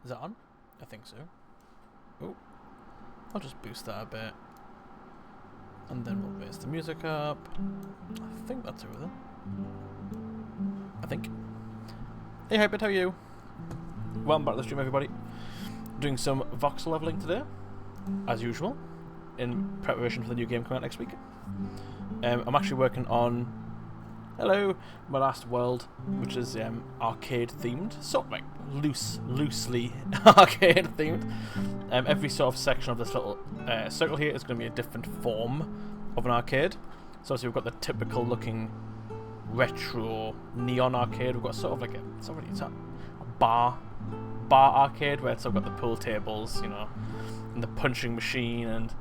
Is that on? I think so. Oh, I'll just boost that a bit. And then we'll raise the music up. I think that's everything. I think. Hey Hypert, how are you? Welcome back to the stream, everybody. Doing some voxel leveling today, as usual, in preparation for the new game coming out next week. I'm actually working on my last world, which is arcade themed, sort of like loosely arcade themed. Every sort of section of this little circle here is going to be a different form of an arcade. So we've got the typical looking retro neon arcade. We've got sort of like a bar arcade where it's sort of got the pool tables, you know, and the punching machine, and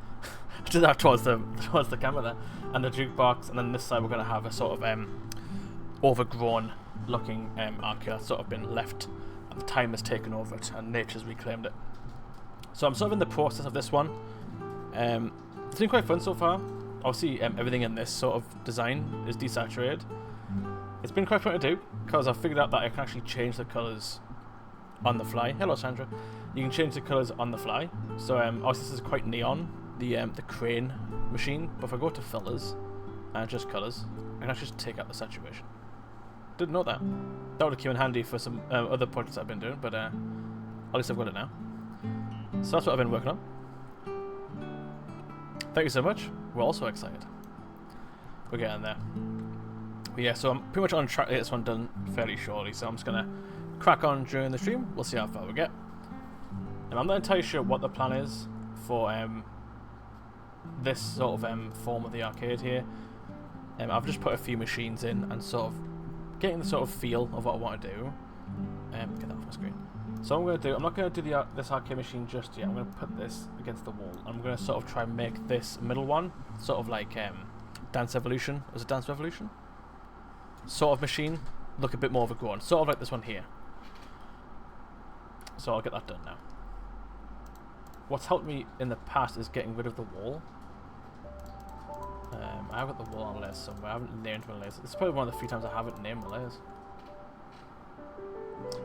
do that towards the camera there, and the jukebox. And then this side we're going to have a sort of overgrown looking arcade that's sort of been left, and the time has taken over it and nature's reclaimed it. So I'm sort of in the process of this one. It's been quite fun so far. Obviously everything in this sort of design is desaturated. It's been quite fun to do because I've figured out that I can actually change the colours on the fly. Hello Sandra. You can change the colours on the fly. So obviously this is quite neon, the crane machine, but if I go to filters and just colours, I can actually just take out the saturation. Didn't know that. That would have come in handy for some other projects I've been doing, but at least I've got it now. So that's what I've been working on. Thank you so much. We're also excited. We're getting there. But yeah, so I'm pretty much on track to get this one done fairly shortly, so I'm just going to crack on during the stream. We'll see how far we get. And I'm not entirely sure what the plan is for this sort of form of the arcade here. I've just put a few machines in and sort of getting the sort of feel of what I want to do. Get that off my screen. So I'm not going to do this arcade machine just yet. I'm going to put this against the wall. I'm going to sort of try and make this middle one sort of like Dance Evolution. Was it Dance Revolution? Sort of machine look a bit more overgrown. Sort of like this one here. So I'll get that done now. What's helped me in the past is getting rid of the wall. I've got the wall on layers somewhere. I haven't named my layers. This is probably one of the few times I haven't named my layers.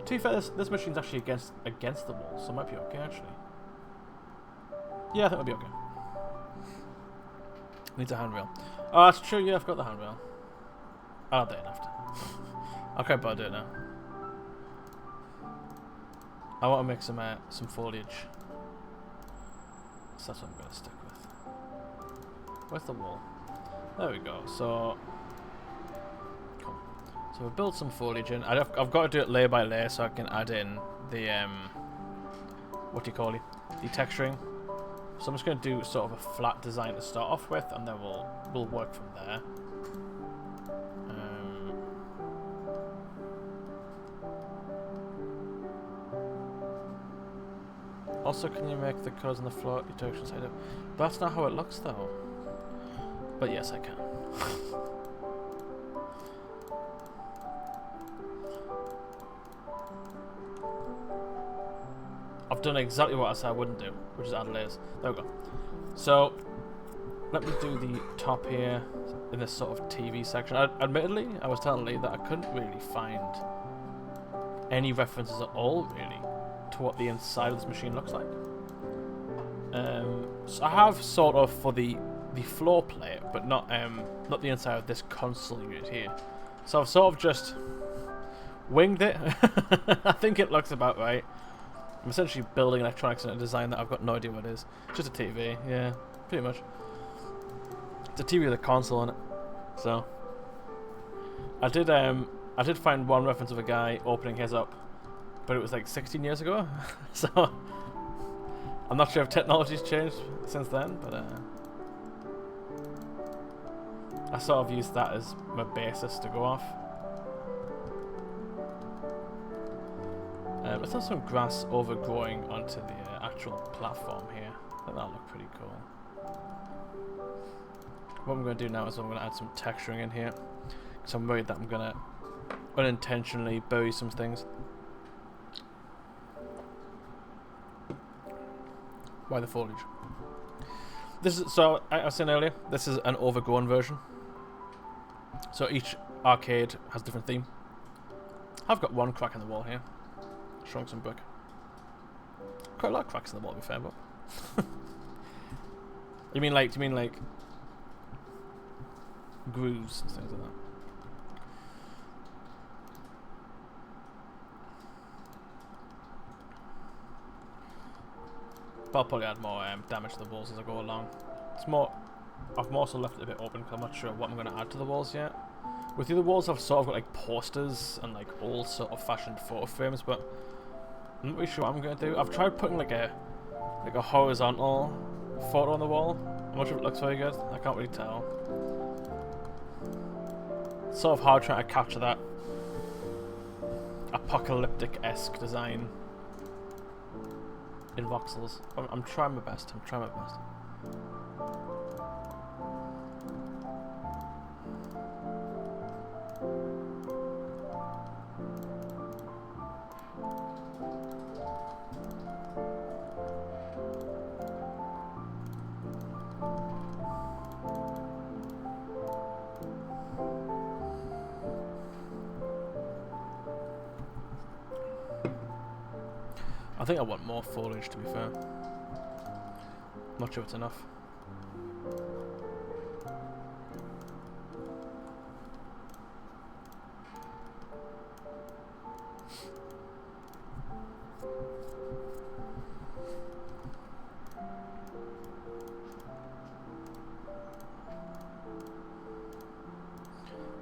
To be fair, this machine's actually against the wall, so it might be okay actually. Yeah, I think it'll be okay. Needs a handrail. Oh, that's true. Yeah, I've got the handrail. I'll do it after. I'll try to do it now. I want to make some foliage. So that's what I'm going to stick with. Where's the wall? There we go. So, cool. So we'll build some foliage in. I've got to do it layer by layer so I can add in the what do you call it? The texturing. So I'm just going to do sort of a flat design to start off with, and then we'll work from there. Also, can you make the colours on the floor your texture side up? But that's not how it looks though. But yes, I can. I've done exactly what I said I wouldn't do, which is add layers. There we go. So, let me do the top here in this sort of TV section. Admittedly, I was telling Lee that I couldn't really find any references at all, really, to what the inside of this machine looks like. So I have sort of for the floor plate, but not the inside of this console unit here. So I've sort of just winged it. I think it looks about right. I'm essentially building electronics in a design that I've got no idea what it is. Just a TV, yeah, pretty much. It's a TV with a console on it. So I did find one reference of a guy opening his up, but it was like 16 years ago. So I'm not sure if technology's changed since then, but I sort of used that as my basis to go off. Let's have some grass overgrowing onto the actual platform here. I think that'll look pretty cool. What I'm going to do now is I'm going to add some texturing in here, because I'm worried that I'm going to unintentionally bury some things. Why the foliage? This is, so I was saying earlier, this is an overgrown version. So each arcade has a different theme. I've got one crack in the wall here. Shrunk some brick. Quite a lot of cracks in the wall, to be fair, but... do you mean like grooves and things like that? But I'll probably add more damage to the walls as I go along. It's more... I've also left it a bit open because I'm not sure what I'm going to add to the walls yet. With the other walls I've sort of got like posters and like old sort of fashioned photo frames, but I'm not really sure what I'm going to do. I've tried putting like a horizontal photo on the wall. I'm not sure if it looks very good. I can't really tell. It's sort of hard trying to capture that apocalyptic-esque design in voxels. I'm trying my best. I think I want more foliage, to be fair. Not sure it's enough.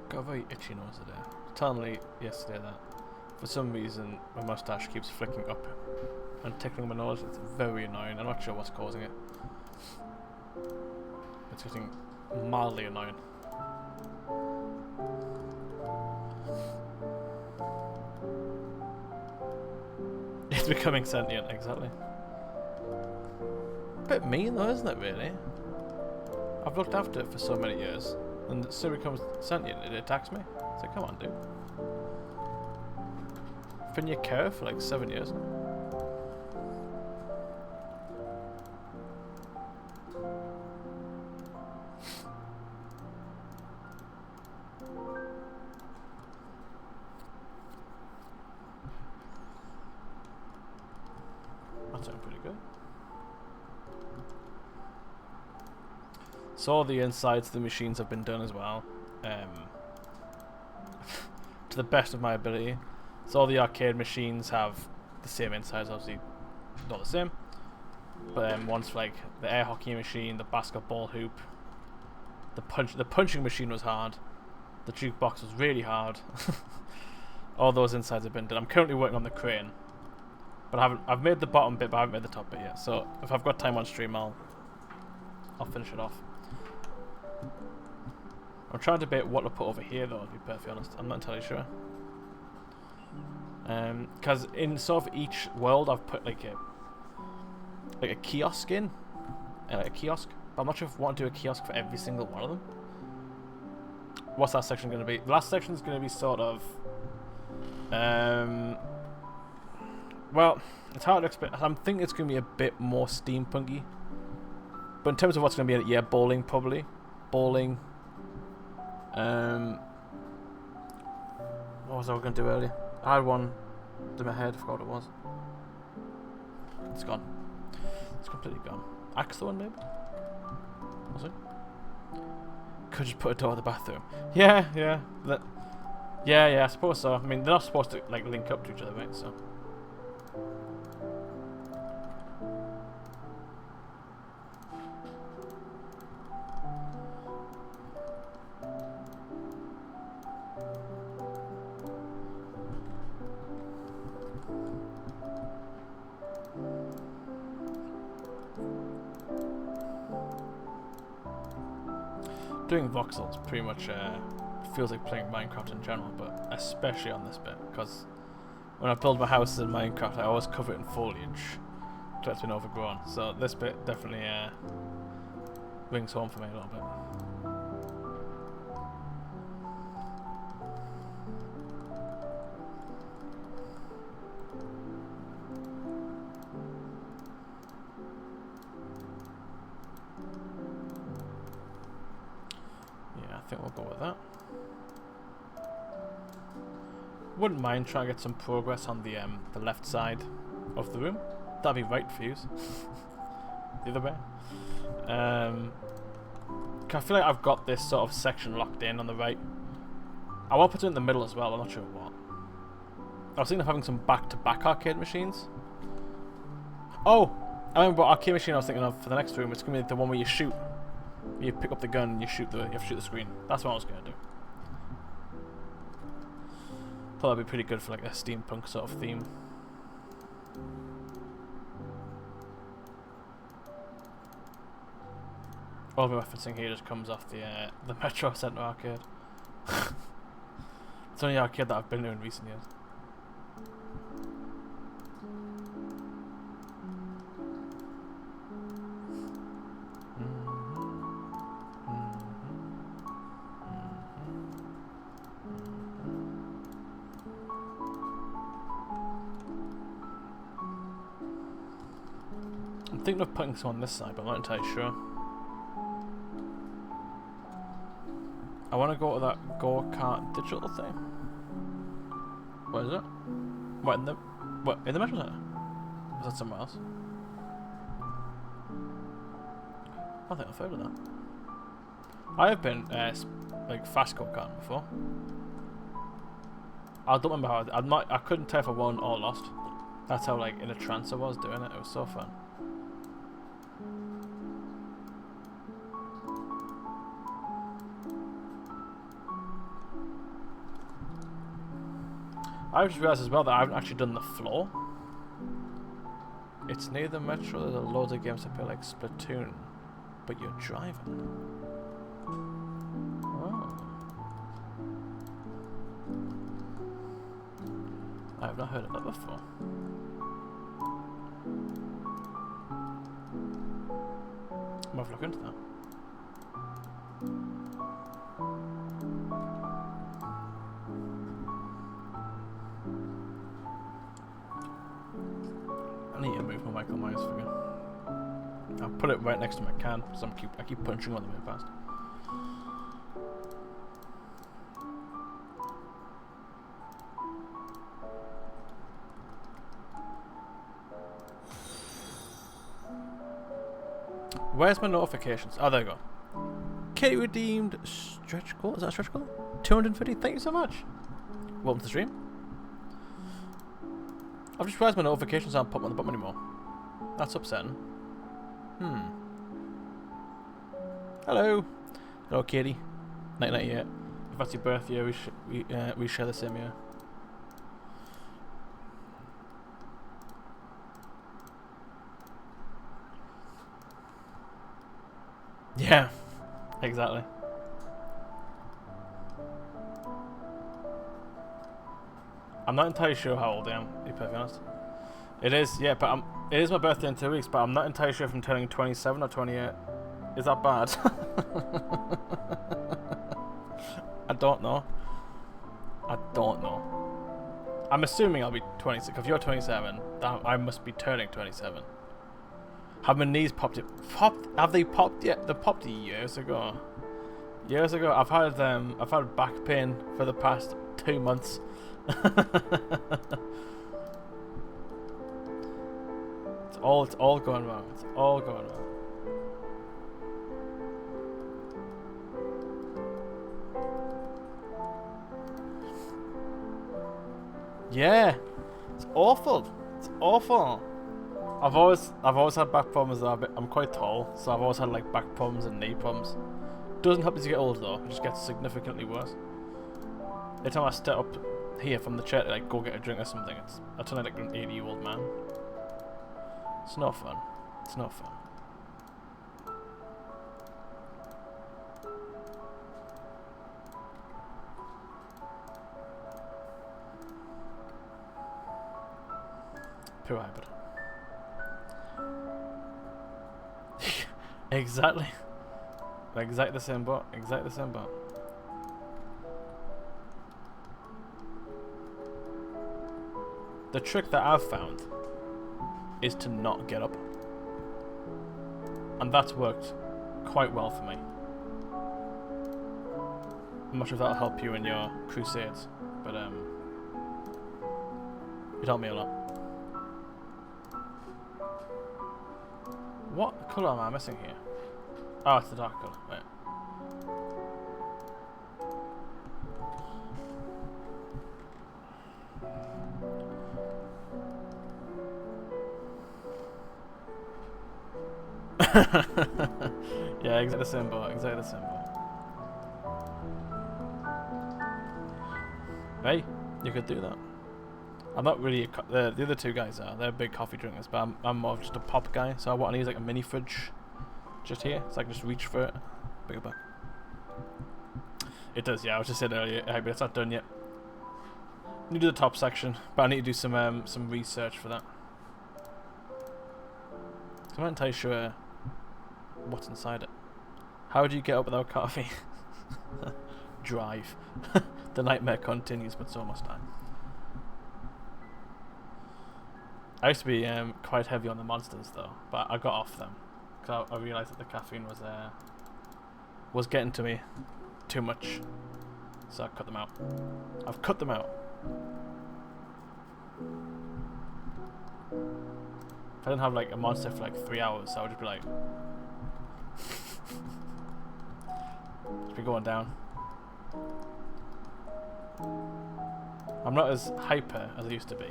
Got a very itchy nose today. Telling Lee yesterday that for some reason my mustache keeps flicking up and tickling my nose. It's very annoying. I'm not sure what's causing it. It's getting mildly annoying. It's becoming sentient, exactly. Bit mean though, isn't it, really? I've looked after it for so many years, and it still becomes sentient. It attacks me. It's like, come on, dude. Been your care for like 7 years now. That sounds pretty good. So all the insides of the machines have been done as well, to the best of my ability. So all the arcade machines have the same insides, obviously not the same, but one's like the air hockey machine, the basketball hoop, the punching machine was hard, the jukebox was really hard. All those insides have been done. I'm currently working on the crane, but I've made the bottom bit, but I haven't made the top bit yet. So if I've got time on stream, I'll finish it off. I'm trying to debate what to put over here though, to be perfectly honest. I'm not entirely sure. Because in sort of each world I've put like a kiosk in, like a kiosk. But I'm not sure if I want to do a kiosk for every single one of them. What's that section going to be? The last section is going to be sort of, well, it's hard to explain. I'm thinking it's going to be a bit more steampunky. But in terms of what's going to be in it, yeah, bowling probably, bowling. What was I going to do earlier? I had one in my head, I forgot what it was. It's gone. It's completely gone. Axe the one, maybe? Was it? Could just put a door in the bathroom. Yeah. Yeah, I suppose so. I mean, they're not supposed to like link up to each other, right? So. Doing voxels pretty much feels like playing Minecraft in general, but especially on this bit, because when I build my houses in Minecraft I always cover it in foliage until it's been overgrown, so this bit definitely rings home for me a little bit. I think we'll go with that. Wouldn't mind trying to get some progress on the left side of the room. that'd be right views. The other way. I feel like I've got this sort of section locked in on the right. I want to put it in the middle as well. I'm not sure what. I was thinking of having some back-to-back arcade machines. Oh, I remember what arcade machine I was thinking of for the next room. It's gonna be the one where you shoot. You pick up the gun and you have to shoot the screen. That's what I was gonna do. Thought that'd be pretty good for like a steampunk sort of theme. All the referencing here just comes off the Metro Centre arcade. It's the only arcade that I've been to in recent years. I'm thinking of putting some on this side, but I'm not entirely sure. I want to go to that go-kart digital thing. What is it? What in the Metro Centre? Or is that somewhere else? I don't think I've heard of that. I have been like fast go-karting before. I don't remember how I couldn't tell if I won or lost. That's how like in a trance I was doing it. It was so fun. I just realised as well that I haven't actually done the floor. It's near the Metro. There's a loads of games that play like Splatoon, but you're driving. Oh. I have not heard of that before. I might have to look into that. I need to move my Michael Myers figure. I'll put it right next to my can because I keep punching on the way past. Where's my notifications? Oh, there you go. Katie redeemed stretch goal. Is that a stretch goal? 250. Thank you so much. Welcome to the stream. I've just realised my notifications aren't popping on the bottom anymore. That's upsetting. Hello. Hello, Katie. 1998. If that's your birthday, we share the same year. Yeah, exactly. I'm not entirely sure how old I am, to be perfectly honest. It is, yeah, but it is my birthday in 2 weeks, but I'm not entirely sure if I'm turning 27 or 28. Is that bad? I don't know. I don't know. I'm assuming I'll be 26. If you're 27, I must be turning 27. Have my knees popped yet? Have they popped yet? They popped years ago. Years ago. I've had back pain for the past 2 months. It's all going wrong. It's all going wrong. Yeah, it's awful. It's awful. I've always had back problems. I'm quite tall, so I've always had like back problems and knee problems. Doesn't help as you get older though. It just gets significantly worse. Every time I step up here from the chair to like go get a drink or something, I turn like an 80-year-old man. It's not fun. It's not fun. Pure hybrid. Exactly. Exactly the same boat. Exactly the same boat. The trick that I've found is to not get up. And that's worked quite well for me. I'm not sure if that'll help you in your crusades, but it helped me a lot. What colour am I missing here? Oh, it's the dark colour. Right. Yeah, exactly the symbol. Exactly the symbol. Hey, you could do that. I'm not really the other two guys are. They're big coffee drinkers, but I'm more of just a pop guy. So I want to use like a mini fridge, just here, so I can just reach for it. Bring it back. It does, yeah. I was just saying earlier, but it's not done yet. I need to do the top section, but I need to do some research for that. I'm not entirely sure what's inside it. How do you get up without coffee? Drive. The nightmare continues, but so must I. I used to be quite heavy on the monsters though, but I got off them because I realised that the caffeine was getting to me too much, so I cut them out. I've cut them out. If I didn't have like a monster for like 3 hours, I would just be like, just be going down. I'm not as hyper as I used to be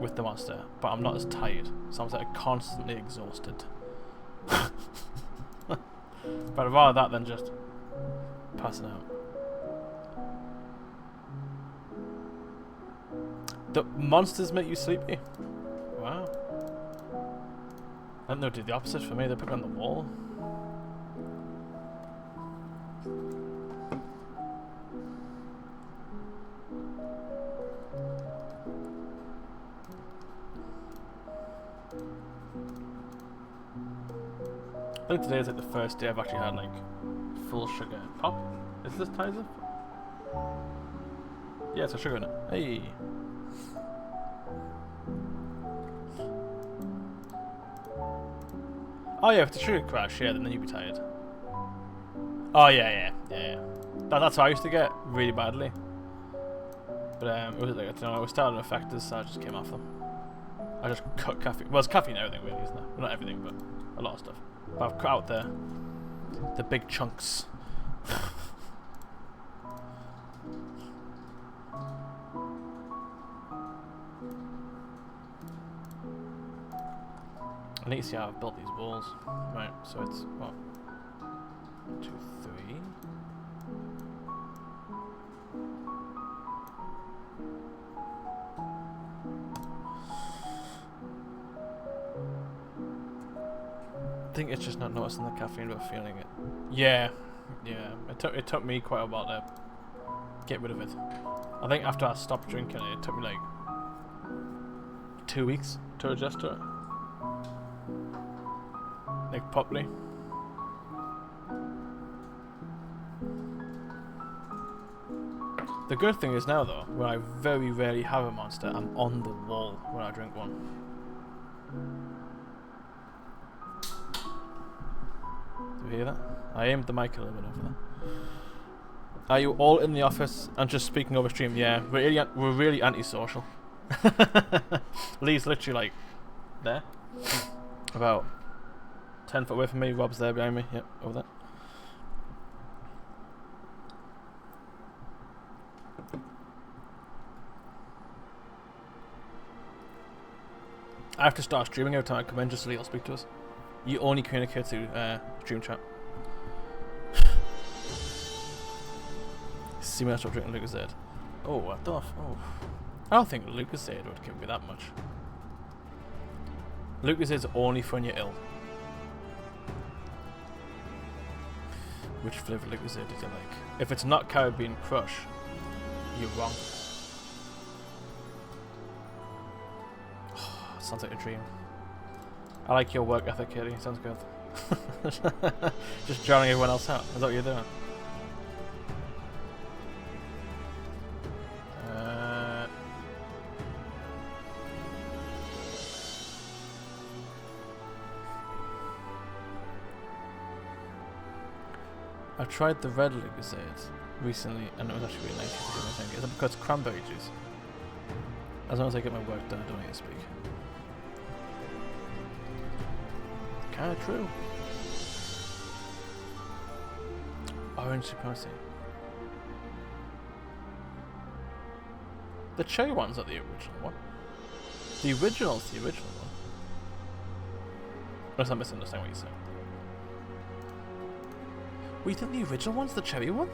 with the monster, but I'm not as tired, so I'm like constantly exhausted. But I'd rather that than just passing out. The monsters make you sleepy? Wow. I don't know, do the opposite for me. They put it on the wall. I think today is like the first day I've actually had like full sugar pop. Is this ties up? Yeah, it's got sugar in it. Hey. Oh yeah, if the sugar crash, yeah, then you'd be tired. Oh yeah. That's what I used to get really badly. But it was like, I don't know, it was starting to affect us, so I just came off them. I just cut caffeine. Well, it's caffeine and everything really, isn't it? Well, not everything, but a lot of stuff. But I've cut out the big chunks. I need to see how I've built these walls. Right, so it's what? 2, 3. I think it's just not noticing the caffeine but feeling it. Yeah. It took me quite a while to get rid of it. I think after I stopped drinking it took me like 2 weeks to adjust to it. Like properly. The good thing is now though, when I very rarely have a monster, I'm on the wall when I drink one. Do you hear that? I aimed the mic a little bit over there. Are you all in the office and just speaking over stream? Yeah, we're really antisocial. Lee's literally like there, about 10 foot away from me. Rob's there behind me. Yep, over there. I have to start streaming every time I come in just so he'll speak to us. You only communicate through stream chat. See me, I stop drinking Lucozade. Oh, I don't think Lucozade would give me that much. Lucozade's only for when you're ill. Which flavour Lucozade did you like? If it's not Caribbean Crush, you're wrong. Oh, sounds like a dream. I like your work ethic, Katie. Sounds good. Just drowning everyone else out. Is that what you're doing? I tried the red Lucozade recently and it was actually really nice. Is it because it's cranberry juice? As long as I get my work done, I don't need to speak. Kinda true. Orange supremacy. The cherry one's not the original one. The original's the original one. Unless I'm misunderstanding what you're saying. Wait, you think the original one's the cherry one?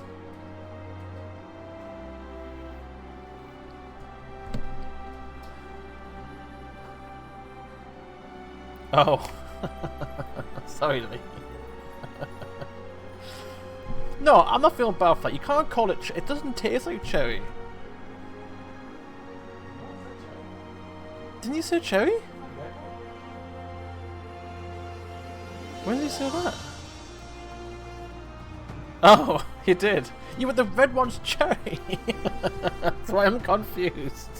Oh. Sorry, Lee. No, I'm not feeling bad for that. You can't call it... It doesn't taste like cherry. Didn't you say cherry? When did you say that? Oh, you did. Yeah, but the red one's cherry. That's why I'm confused.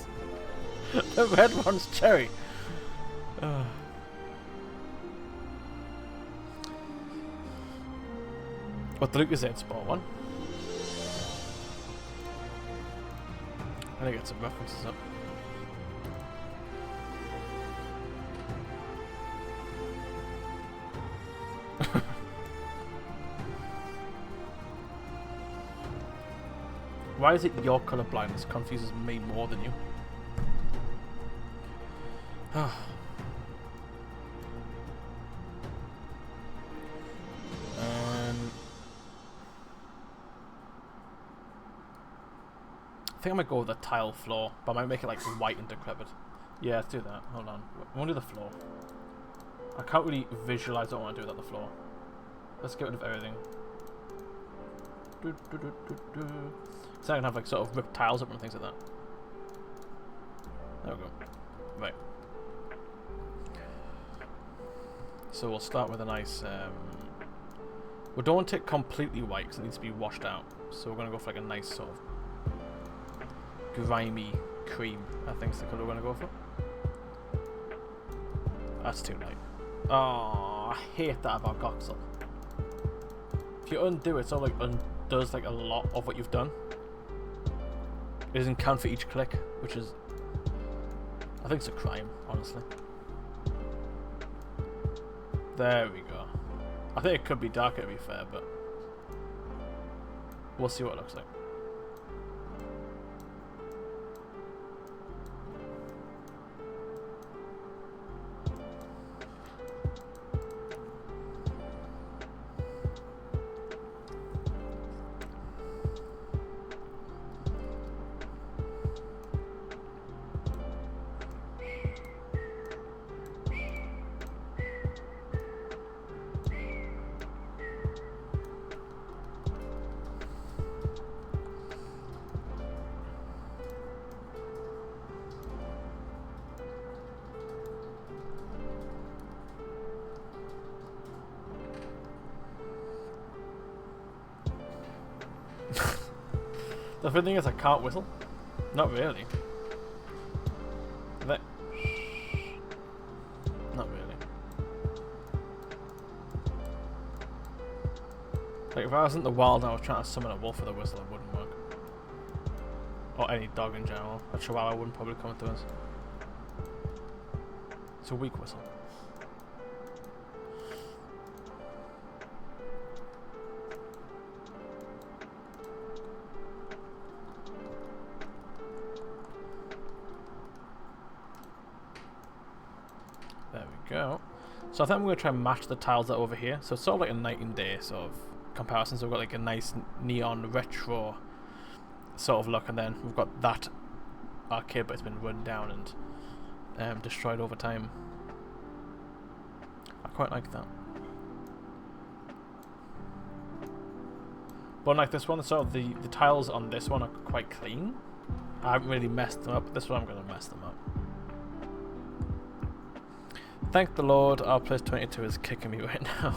The red one's cherry. What the Lucas said, spot one. I need to get some references up. Why is it your colour blindness confuses me more than you? I think I might go with the tile floor, but I might make it like white and decrepit. Yeah, let's do that. Hold on. I want to do the floor. I can't really visualize what I want to do without the floor. Let's get rid of everything. So I can have like sort of ripped tiles up and things like that. There we go. Right. So we'll start with a nice... we don't want it completely white because it needs to be washed out. So we're going to go for like a nice sort of grimy cream, I think is the colour we're going to go for. That's too light. Oh, I hate that about Voxel. If you undo it, it sort of like undoes like a lot of what you've done. It doesn't count for each click, which is... I think it's a crime, honestly. There we go. I think it could be darker to be fair, but... we'll see what it looks like. The funny thing is I can't whistle. Not really. Not really. Like if I was in the wild and I was trying to summon a wolf with a whistle, it wouldn't work. Or any dog in general. A chihuahua wouldn't probably come to us. It's a weak whistle. Go. So I think I'm going to try and match the tiles that are over here. So it's sort of like a night and day sort of comparison. So we've got like a nice neon retro sort of look, and then we've got that arcade, but it's been run down and destroyed over time. I quite like that. But unlike this one, sort of the tiles on this one are quite clean. I haven't really messed them up. This one I'm going to mess them up. Thank the Lord, our place 22 is kicking me right now.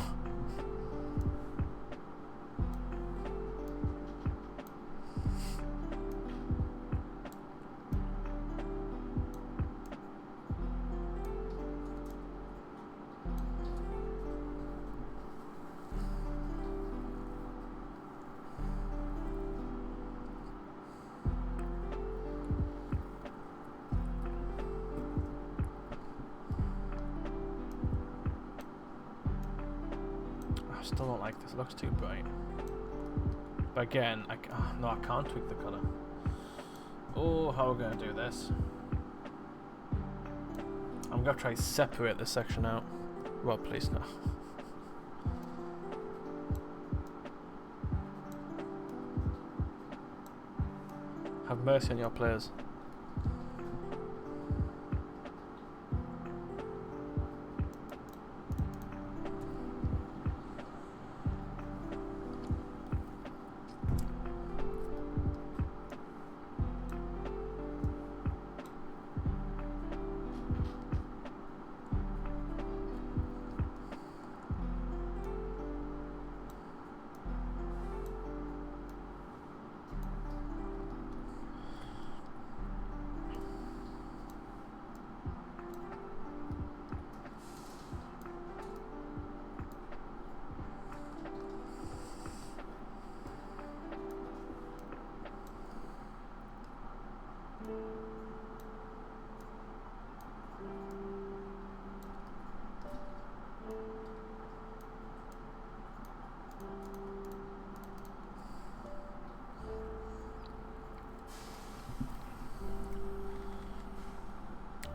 still don't like this. It looks too bright. But again, no, I can't tweak the colour. Oh, how are we going to do this? I'm going to try to separate this section out. Well, please no. Have mercy on your players.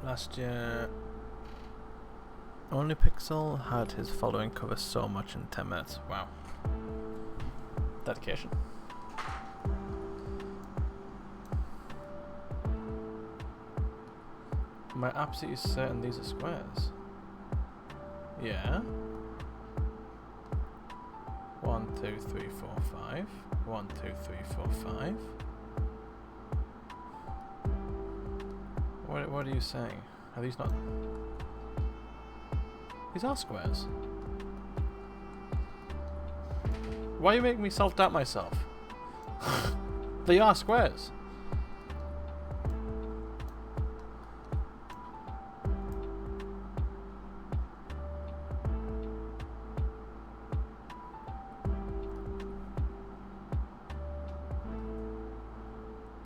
Last year, only Pixel had his following cover so much in 10 minutes. Wow. Dedication. Am I absolutely certain these are squares? Yeah. 1, 2, 3, 4, 5. 1, 2, 3, 4, 5. What are you saying? Are these not? These are squares. Why are you making me self-doubt myself? They are squares.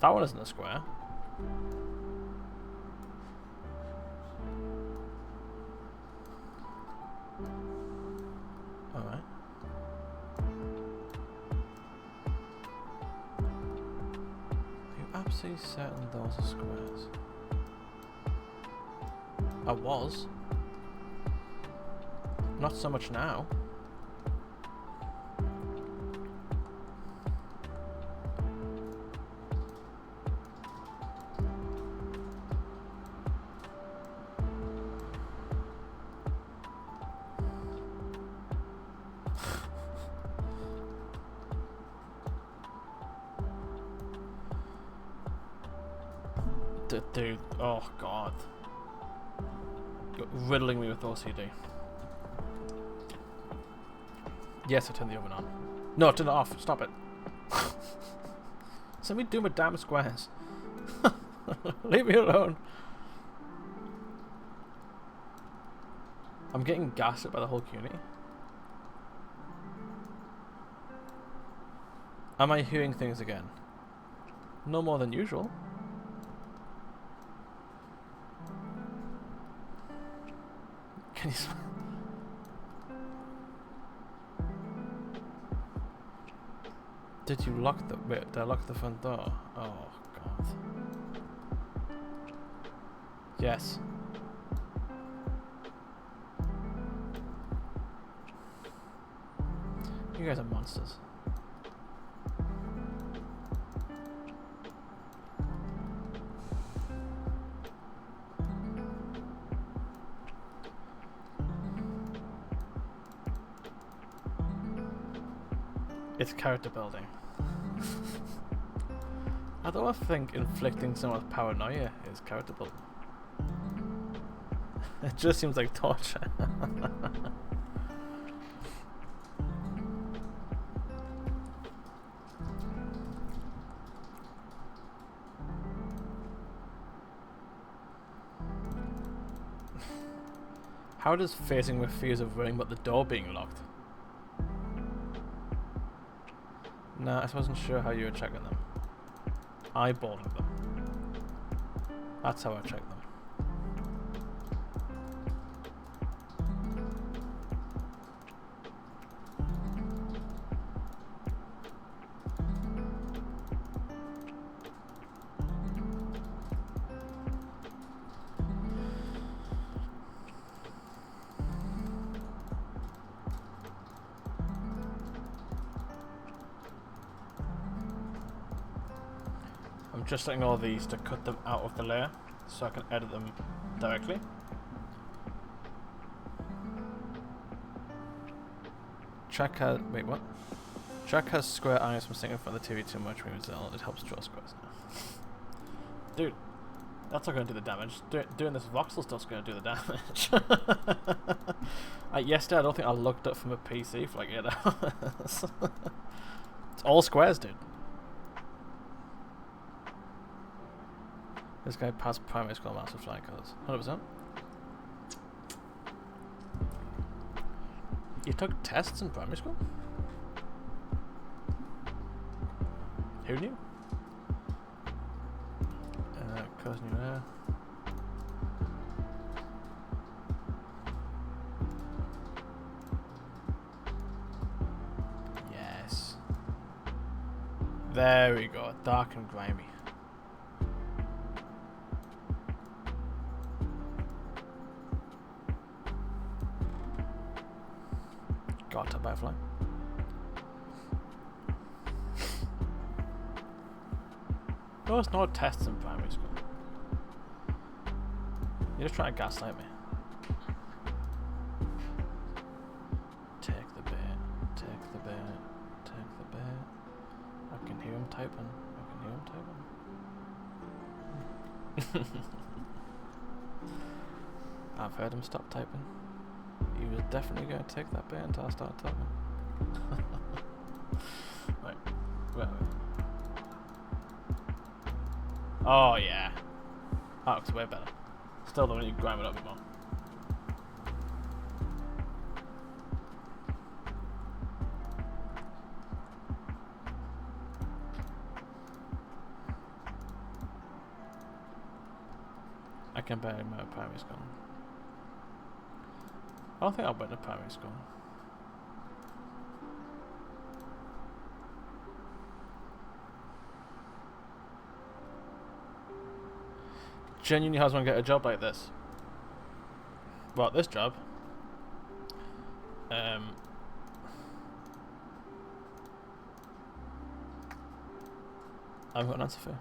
That one isn't a square. Alright. Are you absolutely certain those are squares? I was. Not so much now. Dude, oh god. You're riddling me with OCD. Yes, I turned the oven on. No, turn it off. Stop it. Send me do my damn squares. Leave me alone. I'm getting gaslit by the whole community. Am I hearing things again? No more than usual. Can you Did you lock the wait, did I lock the front door? Oh god. Yes. You guys are monsters. It's character building. I don't think inflicting someone with paranoia is character building. It just seems like torture. How does facing with fears of worrying about the door being locked? Nah, I wasn't sure how you were checking them. Eyeballing them. That's how I check them. I'm just setting all these to cut them out of the layer so I can edit them directly. Track has... Wait, what? Track has square eyes from sitting in front of the TV too much. It helps draw squares now. Dude, that's not going to do the damage. Doing this voxel stuff's going to do the damage. Yesterday, I don't think I looked up from a PC for like 8 hours. It's all squares, dude. This guy passed primary school maths with flying colours. 100%. You took tests in primary school? Who knew? Cousin you there. Yes. There we go. Dark and grimy. Got a butterfly. There was no tests in primary school. You're just trying to gaslight me. Take the bait, take the bait, take the bait. I can hear him typing. I can hear him typing. I've heard him stop typing. He was definitely going to take that bait until I started typing. Right, where are we? Oh yeah. That looks way better. Still don't need to grind it up a bit more. I can barely remember primary school. I don't think I went to primary school. Genuinely, how does one get a job like this? Well, this job. I haven't got an answer for you.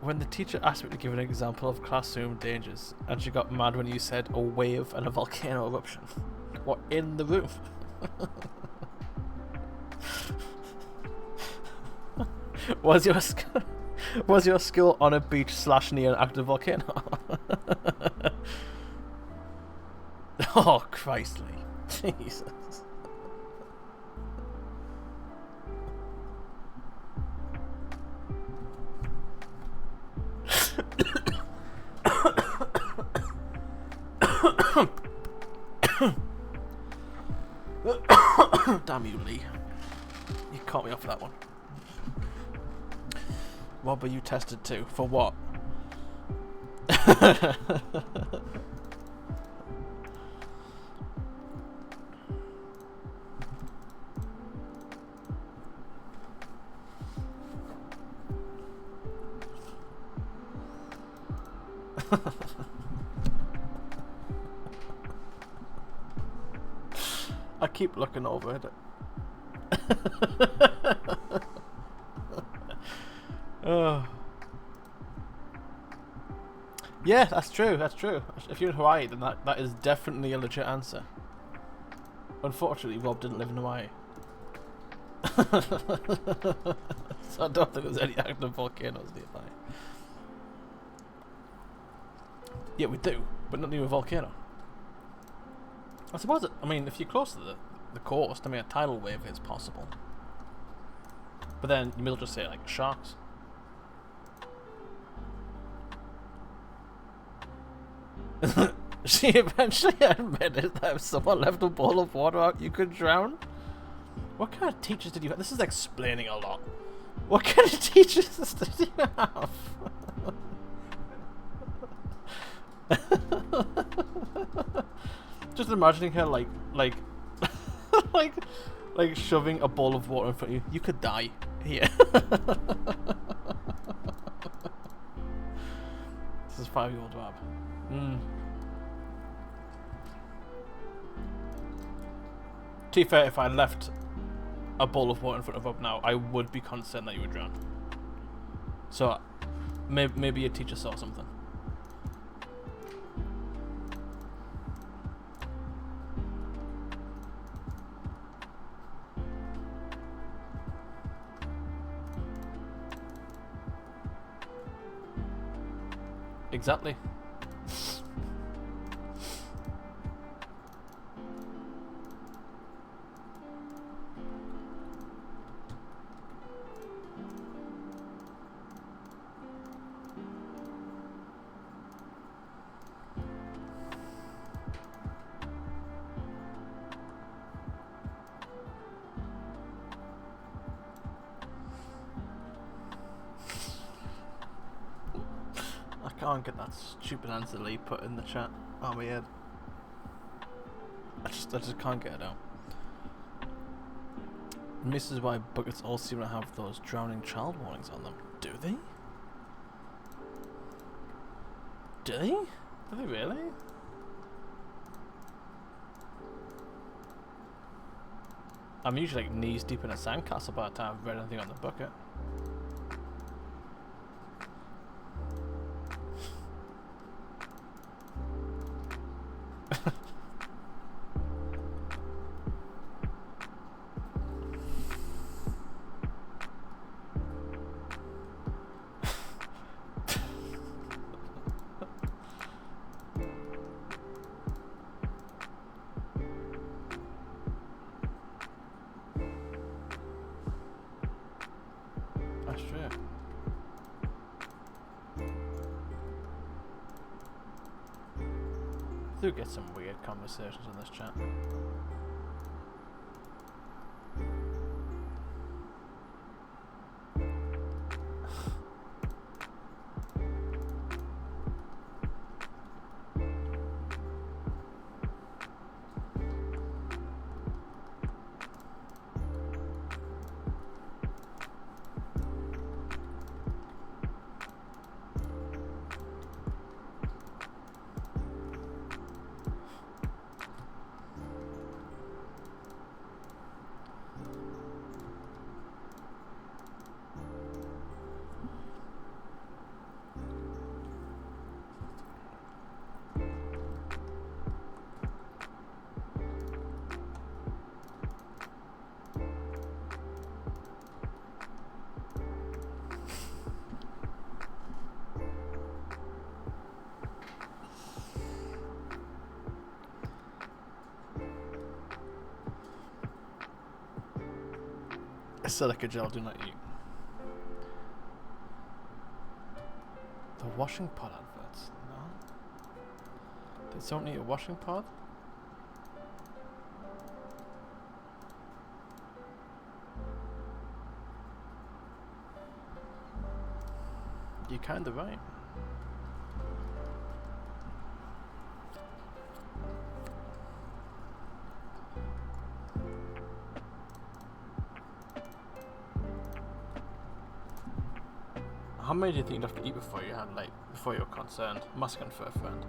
When the teacher asked me to give an example of classroom dangers, and she got mad when you said a wave and a volcano eruption. What, in the room? Was your skill on a beach / near an active volcano? Oh, Christly. Jesus. Damn you, Lee. You caught me off that one. What were you tested to? For what? I keep looking over at it. Oh. Yeah, that's true, that's true. If you're in Hawaii, then that is definitely a legit answer. Unfortunately, Rob didn't live in Hawaii. So I don't think there's any active volcanoes nearby. Yeah, we do, but not near a volcano. I suppose I mean, if you're close to the coast, I mean, a tidal wave is possible. But then you may as well just say like sharks. She eventually admitted that if someone left a bowl of water out, you could drown. What kind of teachers did you have? This is explaining a lot. What kind of teachers did you have? Just imagining her like shoving a bowl of water in front of you. You could die. Yeah. This is 5-year-old Wab. To be fair, if I left a bowl of water in front of Wab now, I would be concerned that you would drown. So, maybe your teacher saw something. Exactly. I can't get that stupid answer Lee put in the chat. Oh my head. I just can't get it out. And this is why buckets all seem to have those drowning child warnings on them. Do they? Do they? Do they really? I'm usually like knees deep in a sandcastle by the time I've read anything on the bucket. That's true. I do get some weird conversations in this chat. Silica gel do not eat. The washing pod adverts? No. They don't eat a washing pod? You're kinda right. How many do you think you'd have to eat before you had, like, before you were concerned? I'm asking for a friend.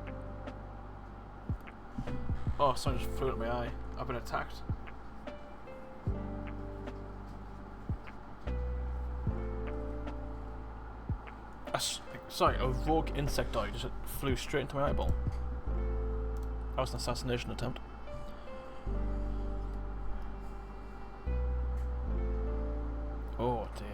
Oh, something just flew at my eye. I've been attacked. Sorry, a rogue insectoid just flew straight into my eyeball. That was an assassination attempt. Oh dear.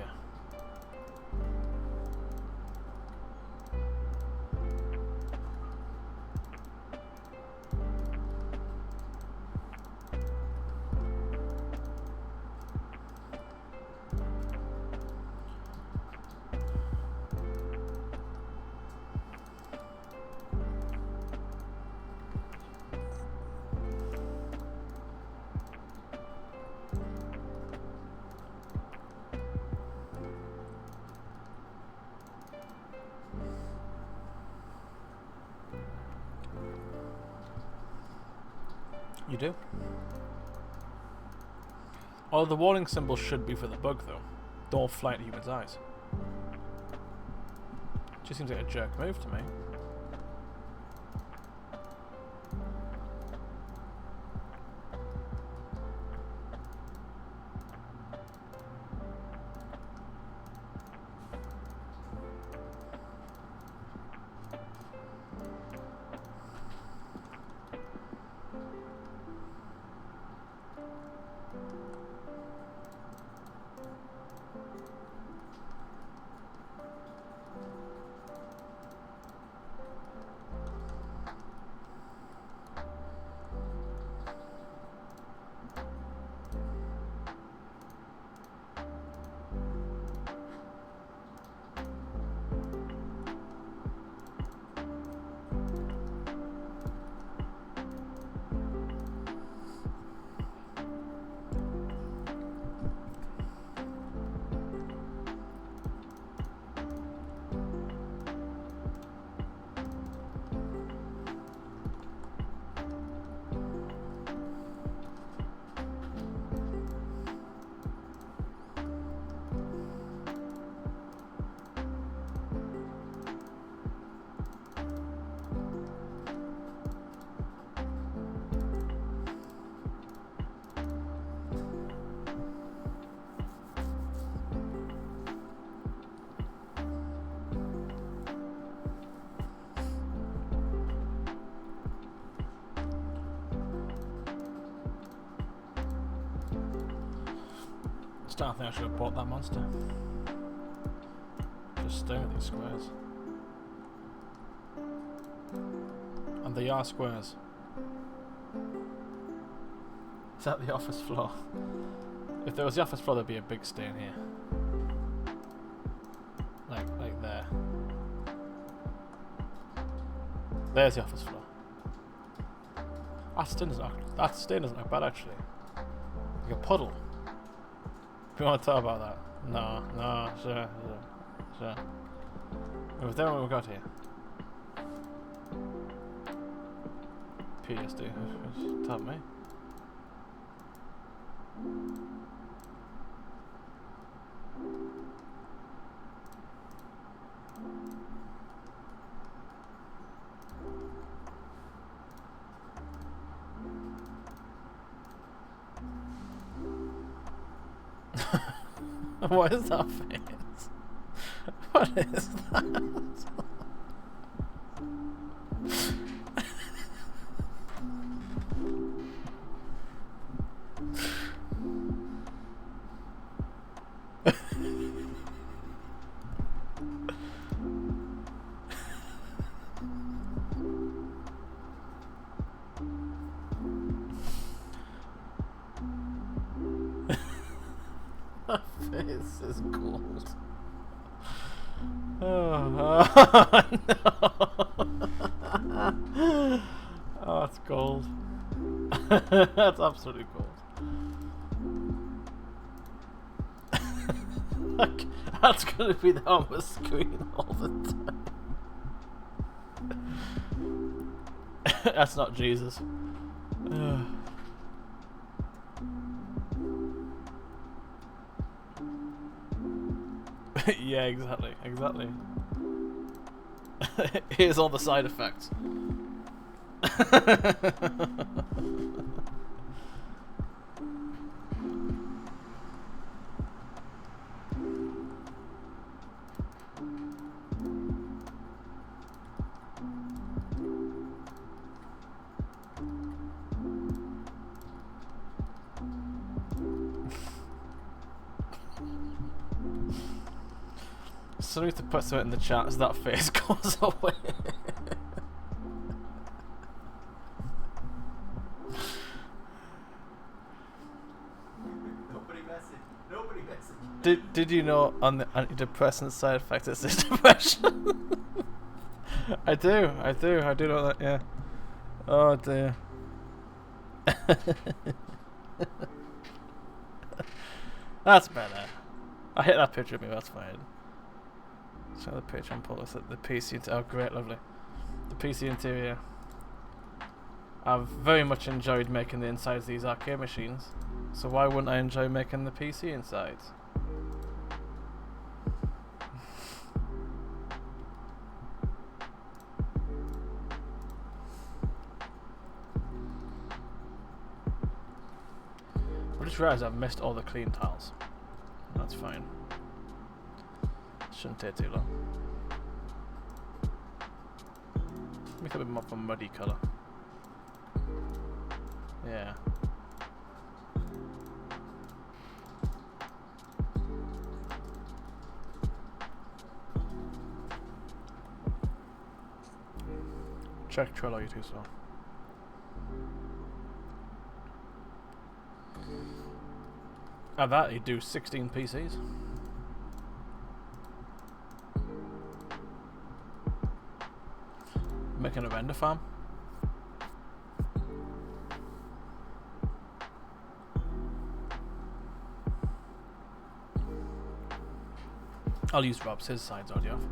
You do? Oh, the warning symbol should be for the bug, though. Don't fly into humans' eyes. Just seems like a jerk move to me. I think I should have bought that monster. Just staring at these squares. And they are squares. Is that the office floor? If there was the office floor, there'd be a big stain here. Like there. There's the office floor. That stain doesn't look bad actually. Like a puddle. We want to talk about that? No, sure. Is there what we've got here? PSD. Tell me. What is that face? What is that? That face is gold. Oh, no. Oh, it's gold. That's absolutely gold. That's gonna be there on the screen all the time. That's not Jesus. Yeah, exactly. Here's all the side effects. So I need to put something in the chat as that face goes away. Nobody message. Did you know on the antidepressant side effect it's depression? I do know that, yeah. Oh dear. That's better. I hit that picture of me, that's fine. Show the picture and pull us at the PC. Oh, great, lovely. The PC interior. I've very much enjoyed making the insides of these arcade machines. So why wouldn't I enjoy making the PC insides? just realised I've missed all the clean tiles. That's fine. Shouldn't take too long. Make it a bit more of a muddy colour. Yeah. Check Trello, you too, so. At that, you do 16 PCs. Making a render farm. I'll use Rob's, his side's already off.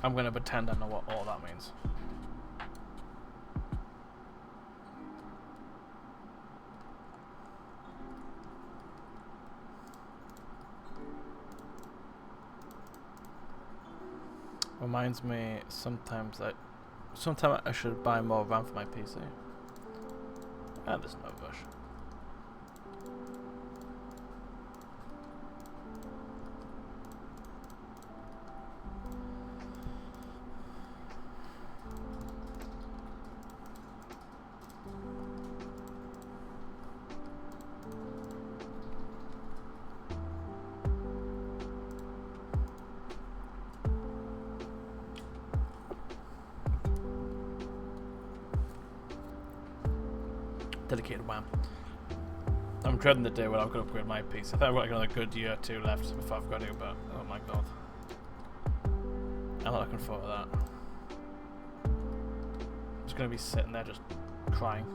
I'm going to pretend I know what all that means. Reminds me sometimes I should buy more RAM for my PC. And there's no rush. Dedicated WAM. I'm dreading the day when I've got to upgrade my PC. I think I've got like another good year or two left before I've got to, but oh my god. I'm not looking forward to that. I'm just going to be sitting there just crying.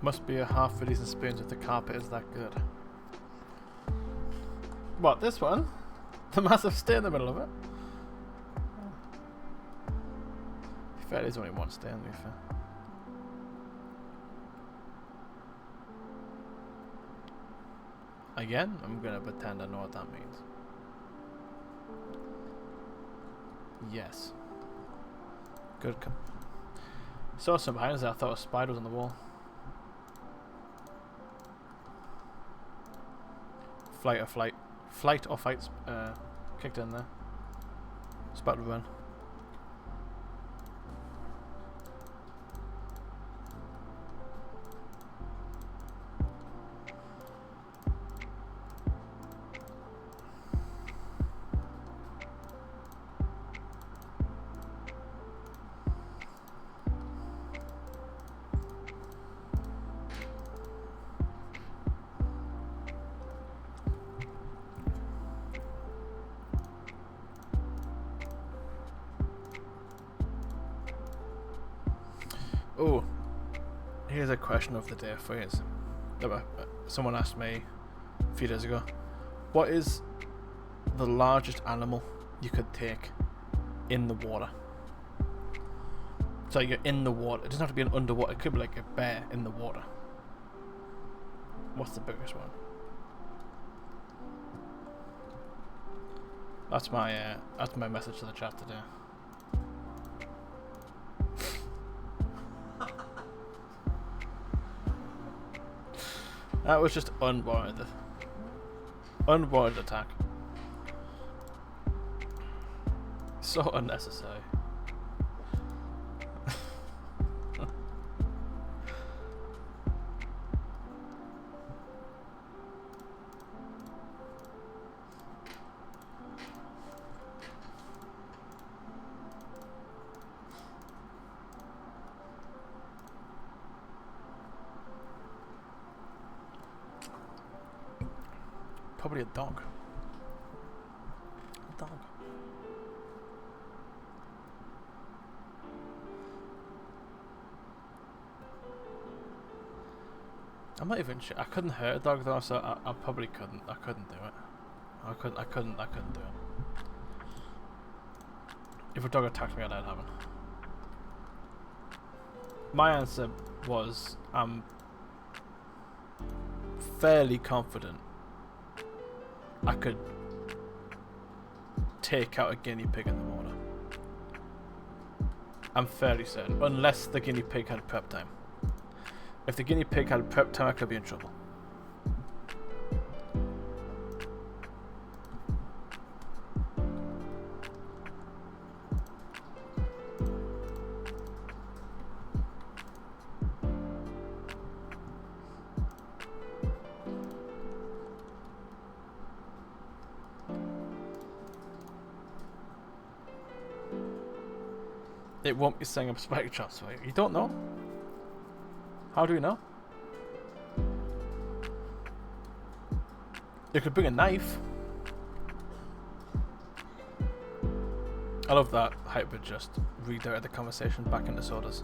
Must be a half a decent spoons if the carpet is that good. What, this one? The massive stair in the middle of it? To be fair, there's only one stair, to be fair. Again, I'm gonna pretend I know what that means. Yes. Good. Saw some behind us. I thought a spider was on the wall. Flight or fights kicked in there. It's about to run. Oh, here's a question of the day for you. Someone asked me a few days ago, what is the largest animal you could take in the water? So you're in the water. It doesn't have to be an underwater. It could be like a bear in the water. What's the biggest one? That's my message to the chat today. That was just unwarranted. Unwarranted attack. So unnecessary. Probably a dog. A dog. I'm not even sure. I couldn't hurt a dog though, so I probably couldn't. I couldn't do it. I couldn't do it. If a dog attacked me, I'd have it. My answer was I'm fairly confident I could take out a guinea pig in the water. I'm fairly certain, unless the guinea pig had prep time. If the guinea pig had prep time, I could be in trouble. It won't be setting up spike traps, right? You don't know? How do we know? You could bring a knife. I love that Hyper just redirected the conversation back into sodas.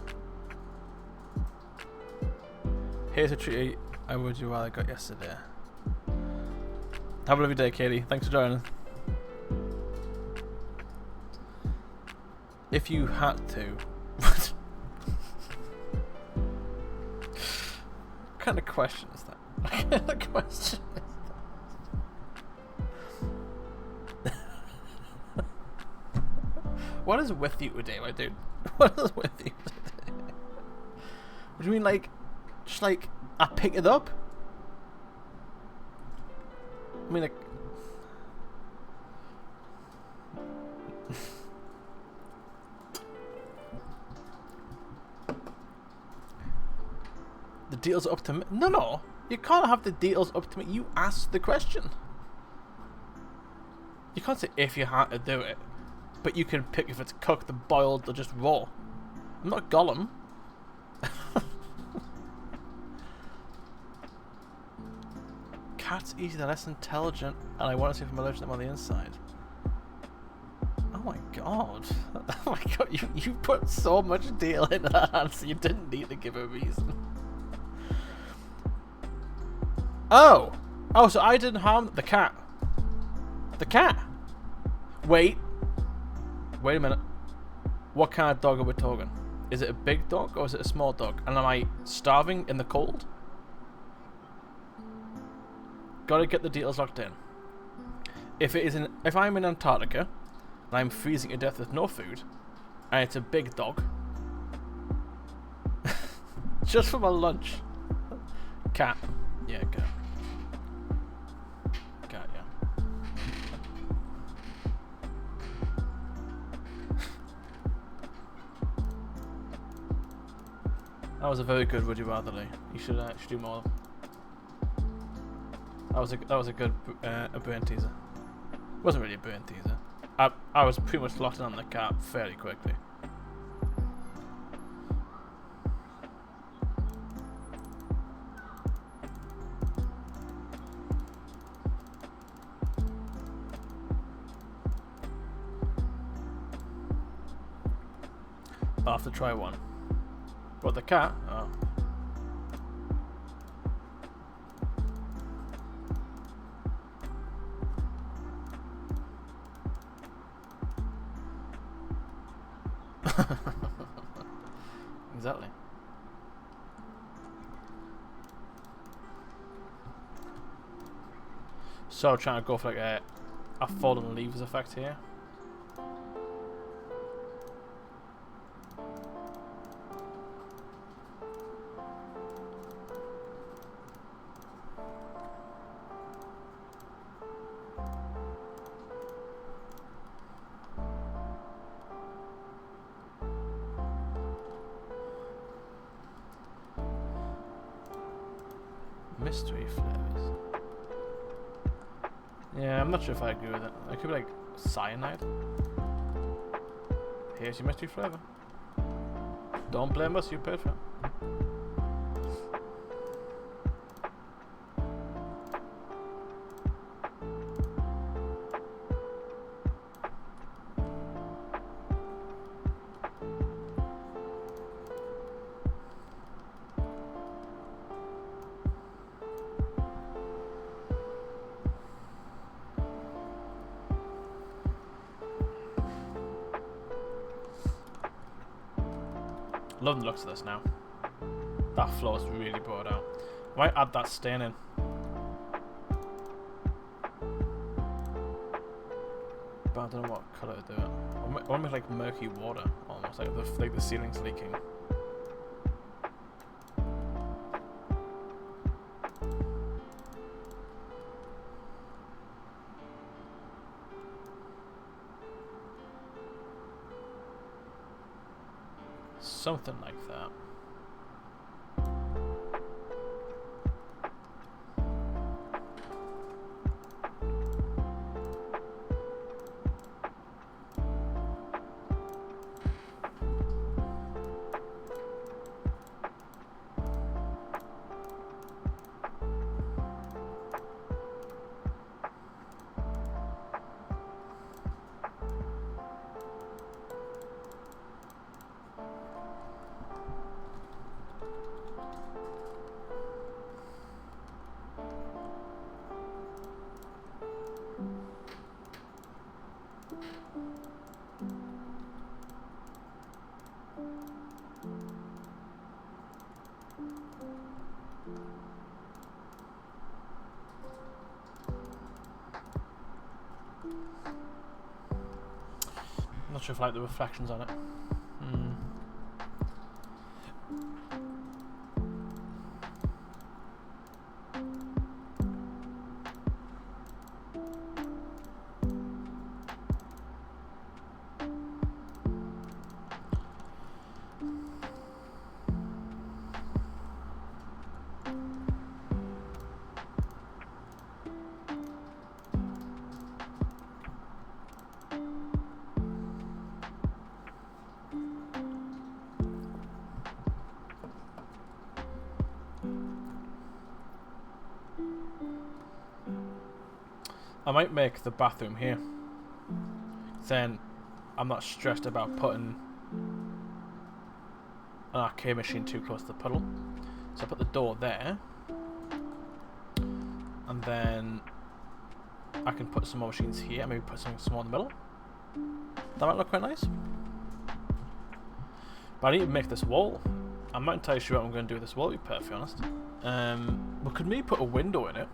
Here's a treat I would you rather got yesterday. Have a lovely day, Katie. Thanks for joining. If you had to, what kind of question is that? What kind of question is that? What is with you today, my dude? What is with you today? What do you mean, like, just like I pick it up? I mean, like. The deal's up to me. No, you can't have the deal's up to me. You asked the question. You can't say if you had to do it, but you can pick if it's cooked, boiled, or just raw. I'm not Gollum. Cats easy, they're less intelligent, and I want to see if I'm allergic to them on the inside. Oh my god. Oh my god, you put so much deal in that answer, you didn't need to give a reason. Oh! Oh, so I didn't harm the cat. The cat! Wait. Wait a minute. What kind of dog are we talking? Is it a big dog or is it a small dog? And am I starving in the cold? Gotta get the details locked in. If I'm in Antarctica and I'm freezing to death with no food, and it's a big dog, just for my lunch. Cat. Yeah, cat. Cat, yeah. That was a very good would you rather, Lee. You should do more. That was a good a brain teaser. It wasn't really a brain teaser. I was pretty much locked in on the cat fairly quickly. I'll have to try one. What, the cat? Oh. Exactly. So trying to go for like a fallen leaves effect here. Mystery flavors. Yeah, I'm not sure if I agree with it. It could be like cyanide. Here's your mystery flavor. Don't blame us, you paid for it. Love the looks of this now. That floor's really brought out. Might add that stain in. But I don't know what colour to do it. I want to make like murky water, almost like the ceiling's leaking. Something like that. Not sure if I like the reflections on it. I might make the bathroom here. Then I'm not stressed about putting an arcade machine too close to the puddle. So I put the door there. And then I can put some more machines here. Maybe put something small in the middle. That might look quite nice. But I need to make this wall. I'm not entirely sure what I'm going to do with this wall, to be perfectly honest. We could maybe put a window in it.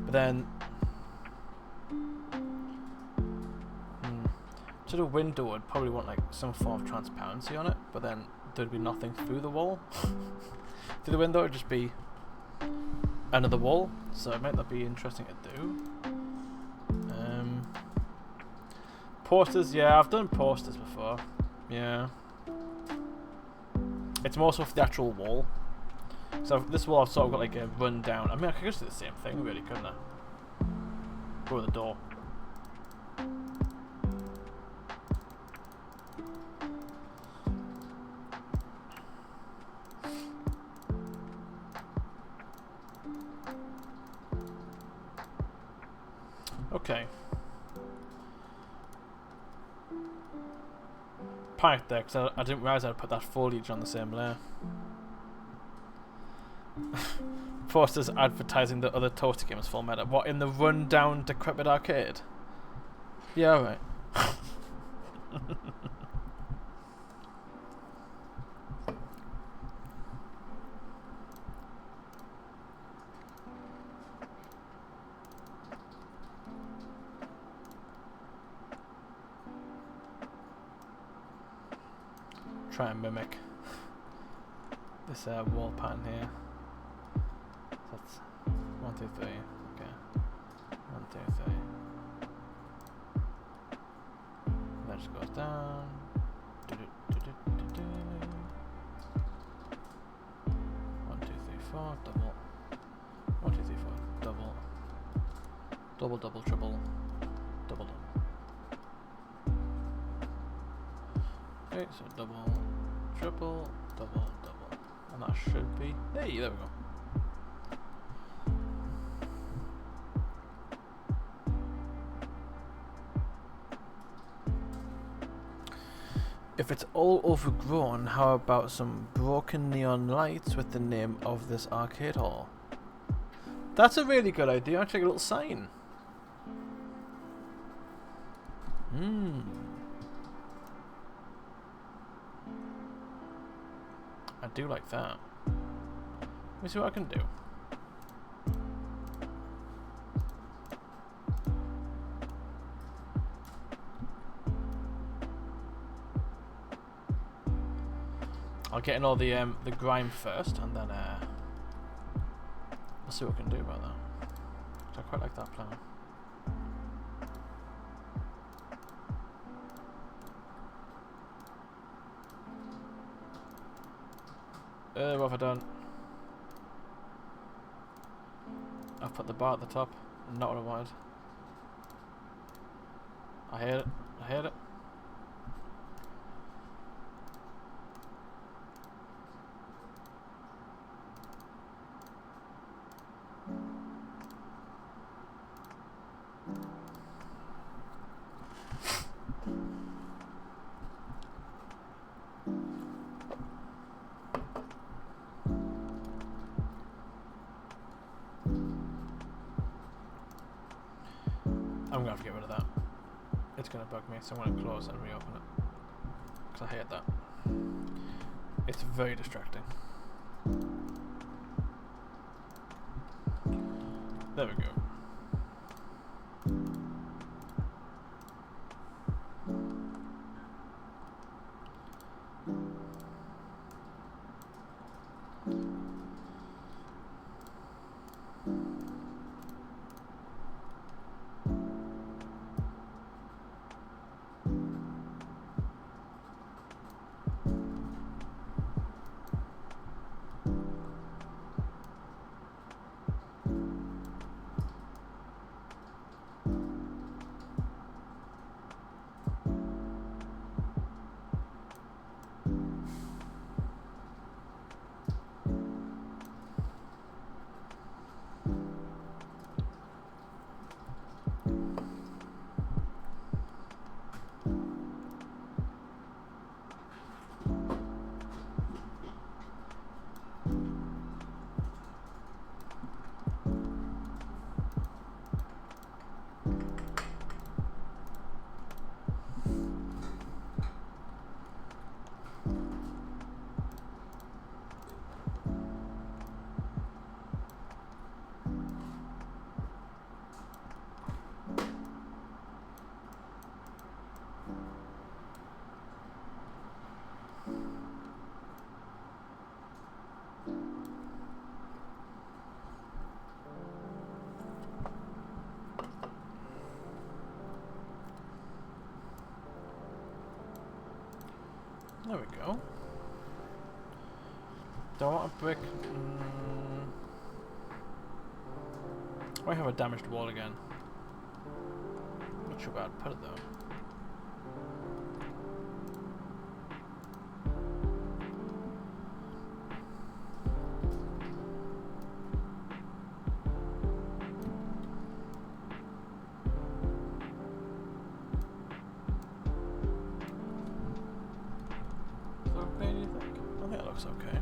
But then to the window I'd probably want like some form of transparency on it, but then there'd be nothing through the wall. Through the window it'd just be another wall, so it might not be interesting to do. Posters, yeah, I've done posters before. Yeah. It's more so for the actual wall. So this wall I've sort of got like a run down. I mean I could just do the same thing really, couldn't I? Go with the door. Okay. Panicked there because I didn't realise I'd put that foliage on the same layer. Posters advertising the other Toasty games full meta. What, in the run-down decrepit arcade? Yeah, alright. try and mimic this wall pattern here. So that's 1, 2, 3. Okay, 1, 2, 3. And that just goes down. 1, 2, 3, 4. Double. 1, 2, 3, 4. Double. Double, double, triple. Double, double. Okay, so double, triple, double, double. And that should be... Hey, there we go. If it's all overgrown, how about some broken neon lights with the name of this arcade hall? That's a really good idea. Actually, a little sign. I do like that. Let me see what I can do. I'll get in all the grime first, and then we'll see what we can do about that. I quite like that plan. What have I done? I've put the bar at the top. Not what I wanted. I hate it. I hate it. I'm gonna have to get rid of that. It's gonna bug me, so I'm gonna close and reopen it. Because I hate that. It's very distracting. There we go. There we go. Do I want a brick? I have a damaged wall again. Not sure where I'd put it though. Okay.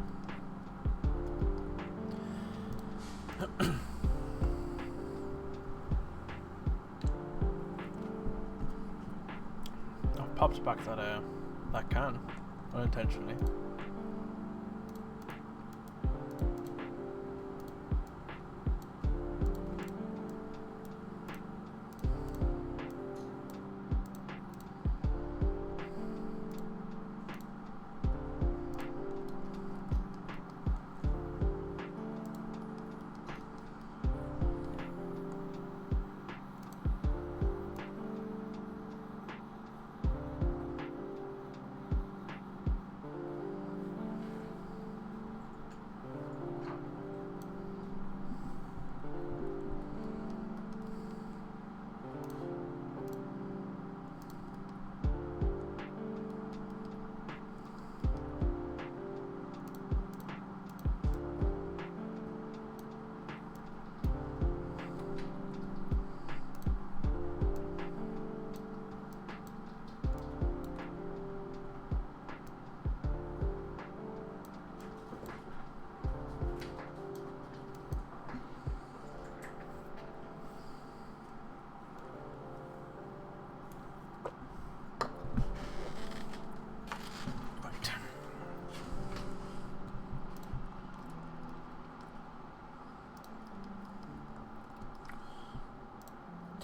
Oh, pops back that can unintentionally.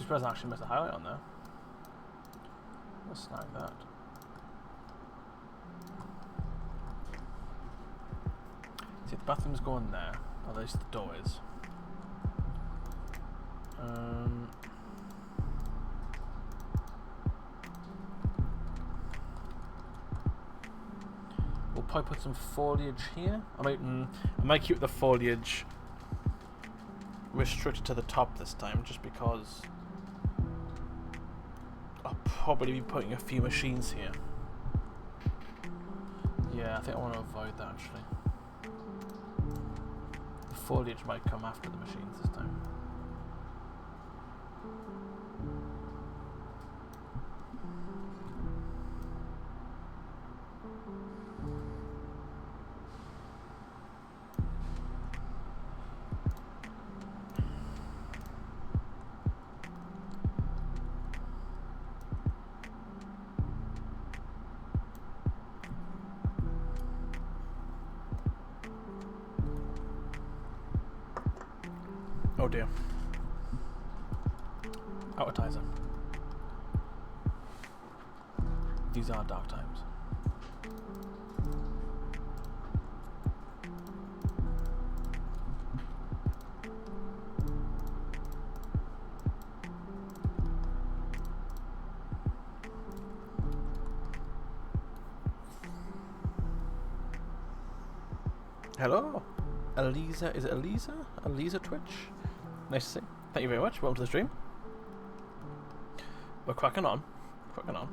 Just realised I actually missed a highlight on there. Let's snag that. See, the bathroom's going there. At least the door is. We'll probably put some foliage here. I might keep the foliage restricted to the top this time, just because I'll probably be putting a few machines here. Yeah, I think I want to avoid that actually. The foliage might come after the machines this time. Oh dear. Advertiser. These are dark times. Hello, Elisa. Is it Elisa? Elisa Twitch? Nice to see. Thank you very much. Welcome to the stream. We're cracking on. Cracking on.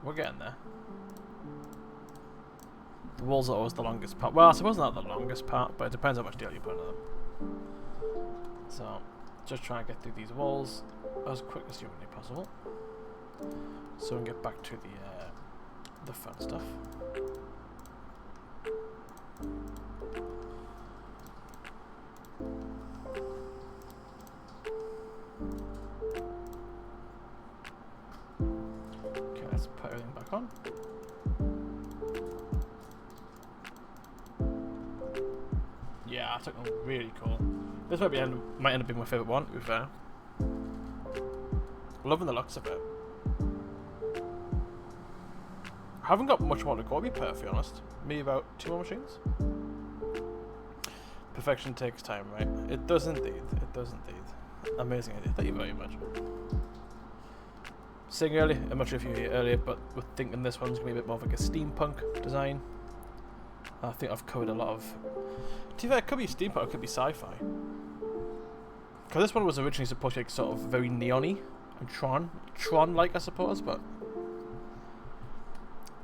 We're getting there. The walls are always the longest part. Well, I suppose not the longest part, but it depends how much detail you put into them. So, just try and get through these walls as quick as humanly possible, so we can get back to the fun stuff. Okay, let's put everything back on. Yeah, I took them really cool. This might end up being my favourite one, to be fair. Loving the looks of it. I haven't got much more to go, to be perfectly honest. Maybe about 2 more machines. Perfection takes time, right? It does indeed. It does indeed. Amazing idea. Thank you very much. Saying earlier, I'm not sure if you were here earlier, but we're thinking this one's going to be a bit more of like a steampunk design. I think I've covered a lot of... To be fair, it could be steampunk, it could be sci-fi. Because this one was originally supposed to be like sort of very neon-y and Tron-like, I suppose, but...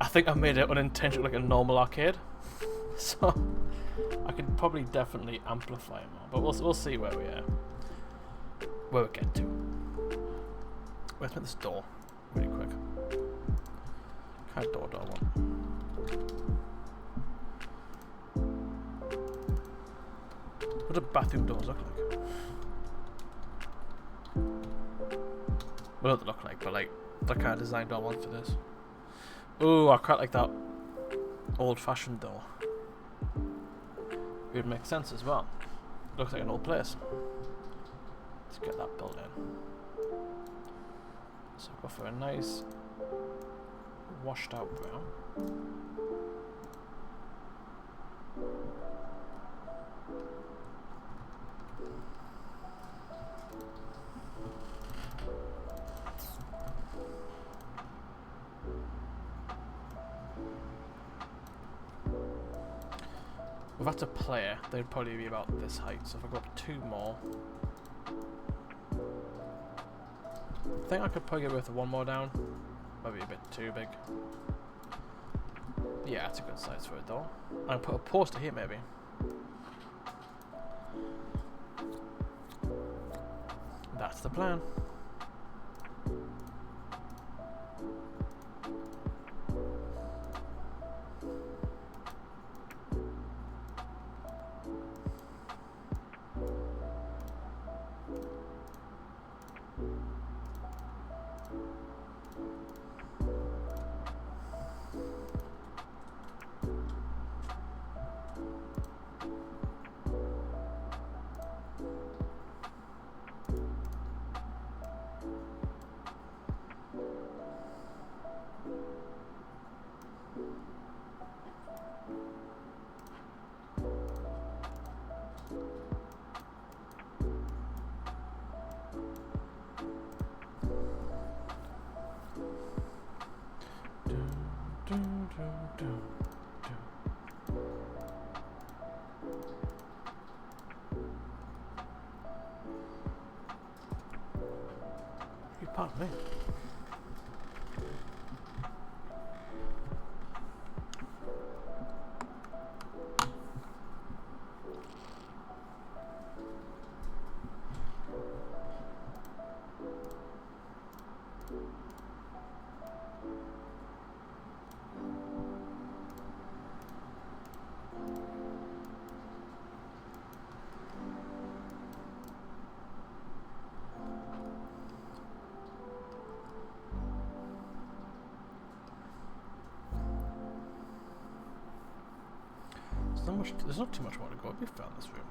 I think I made it unintentionally like a normal arcade. So... I could probably definitely amplify it more, but we'll see where we get to. Let's make this door really quick. What kind of door do I want? What do bathroom doors look like? What do they look like? But like, the kind of design do I want for this? Ooh, I quite like that old-fashioned door. It would make sense as well. Looks like an old place. Let's get that built in. So go for a nice washed out brown. If that's a player, they'd probably be about this height. So if I go up 2 more, I think I could probably get with 1 more down. Might be a bit too big. Yeah, it's a good size for a door. I'll put a poster here maybe. That's the plan. Pardon me. There's not too much more to go. We've found this room.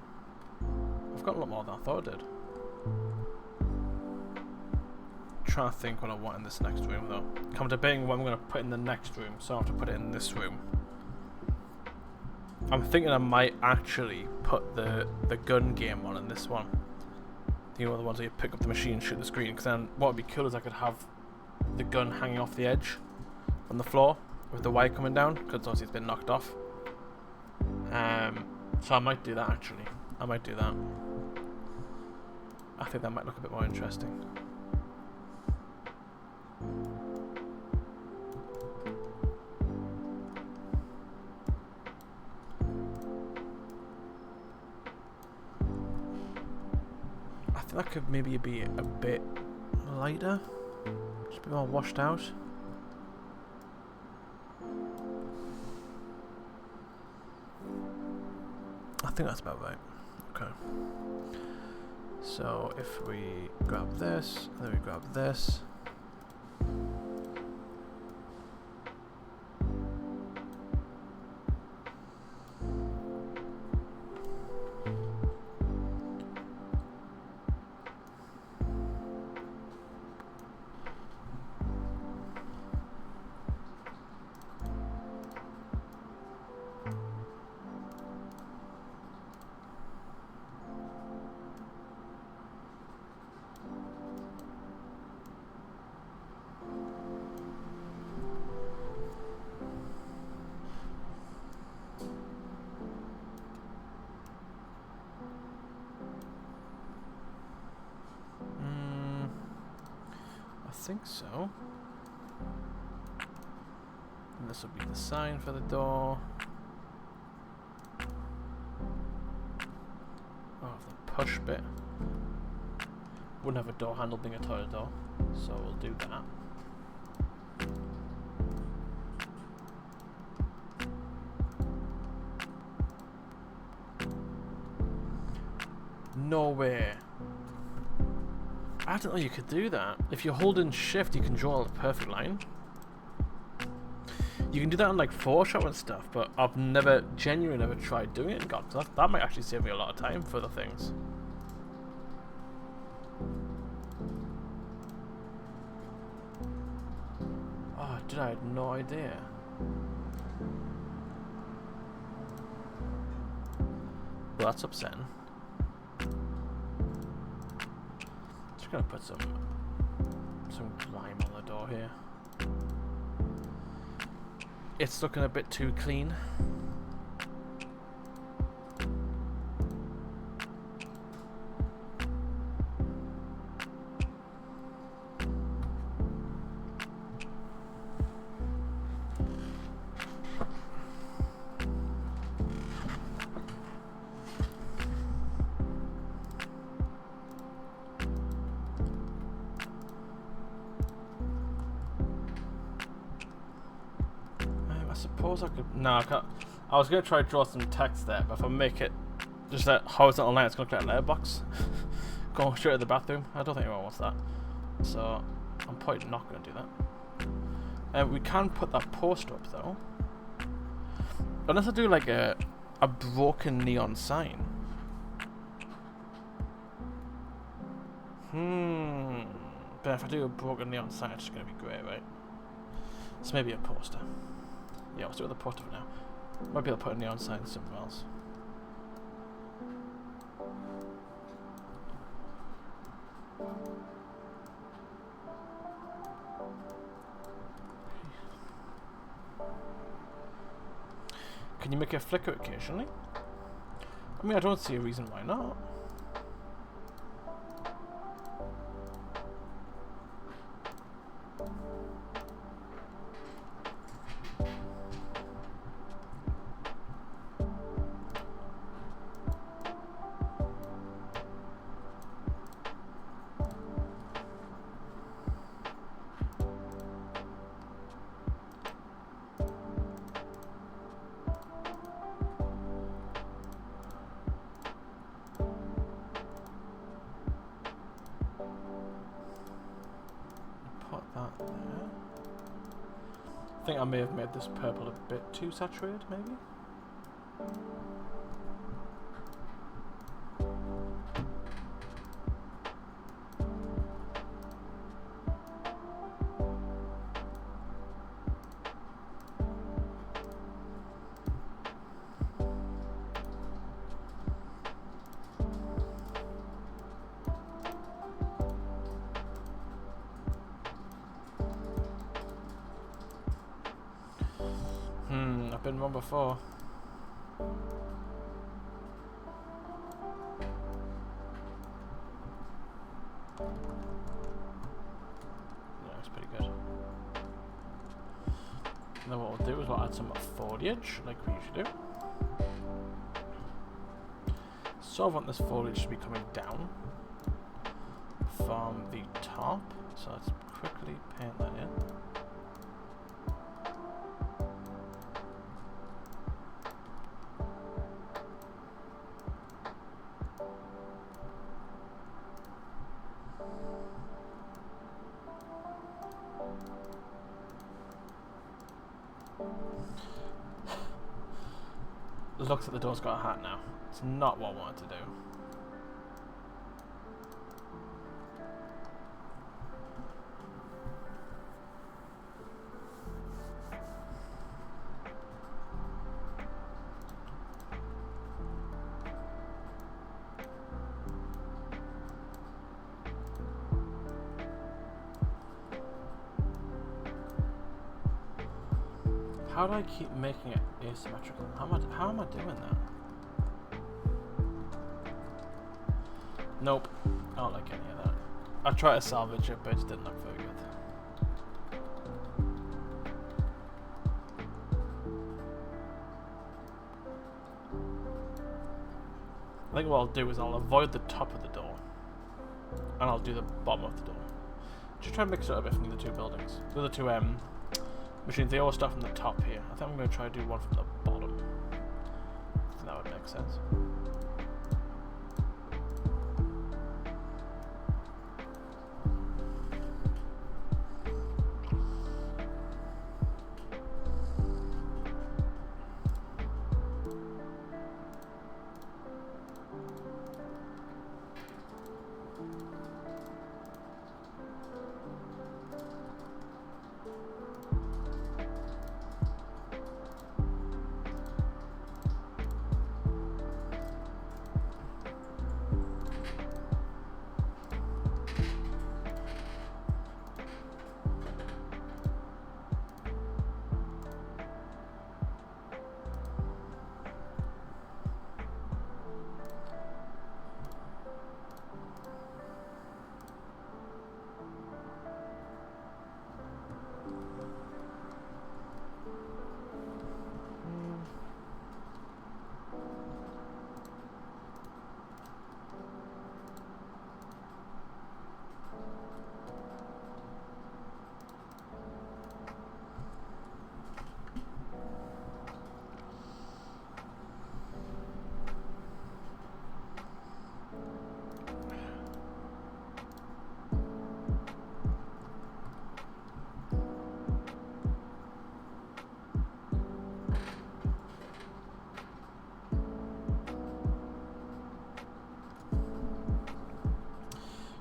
I've got a lot more than I thought I did. Trying to think what I want in this next room though. I'm debating what I'm going to put in the next room, so I have to put it in this room. I'm thinking I might actually put the gun game on in this one. You know, the ones where you pick up the machine and shoot the screen. Because then what would be cool is I could have the gun hanging off the edge on the floor with the wire coming down, because obviously it's been knocked off. So I might do that actually. I might do that. I think that might look a bit more interesting. I think that could maybe be a bit lighter, just a bit more washed out. I think that's about right. Okay. So if we grab this, and then we grab this. I think so. And this will be the sign for the door. Oh, the push bit. Wouldn't have a door handle being a toilet door, so we'll do that. No way. I didn't know you could do that. If you hold in shift, you can draw a perfect line. You can do that on like Photoshop and stuff, but I've genuinely never tried doing it in God. That might actually save me a lot of time for other things. Oh, dude, I had no idea. Well, that's upsetting. Gonna put some grime on the door here. It's looking a bit too clean. I could. No, I can't. I was going to try to draw some text there, but if I make it just that horizontal line, it's going to look like a letterbox going straight to the bathroom. I don't think anyone wants that. So I'm probably not going to do that. We can put that poster up though. Unless I do like a broken neon sign. But if I do a broken neon sign, it's just going to be great, right? So maybe a poster. Yeah, let's do the poster for now. Might be able to put a neon sign somewhere else. Can you make it flicker occasionally? I mean, I don't see a reason why not. I think I may have made this purple a bit too saturated, maybe? I've been wrong before. Yeah, it's pretty good. And then what we'll do is we'll add some foliage, like we usually do. So I want this foliage to be coming down from the top. So let's quickly paint that in. Looks like the door's got a hat now. It's not what I wanted to do. How do I keep making it asymmetrical? How am I doing that? Nope. I don't like any of that. I tried to salvage it, but it didn't look very good. I think what I'll do is I'll avoid the top of the door. And I'll do the bottom of the door. Just try and mix it up between the two buildings. The other two machines, they all start from the top here. I think I'm going to try to do one from the bottom. I think that would make sense.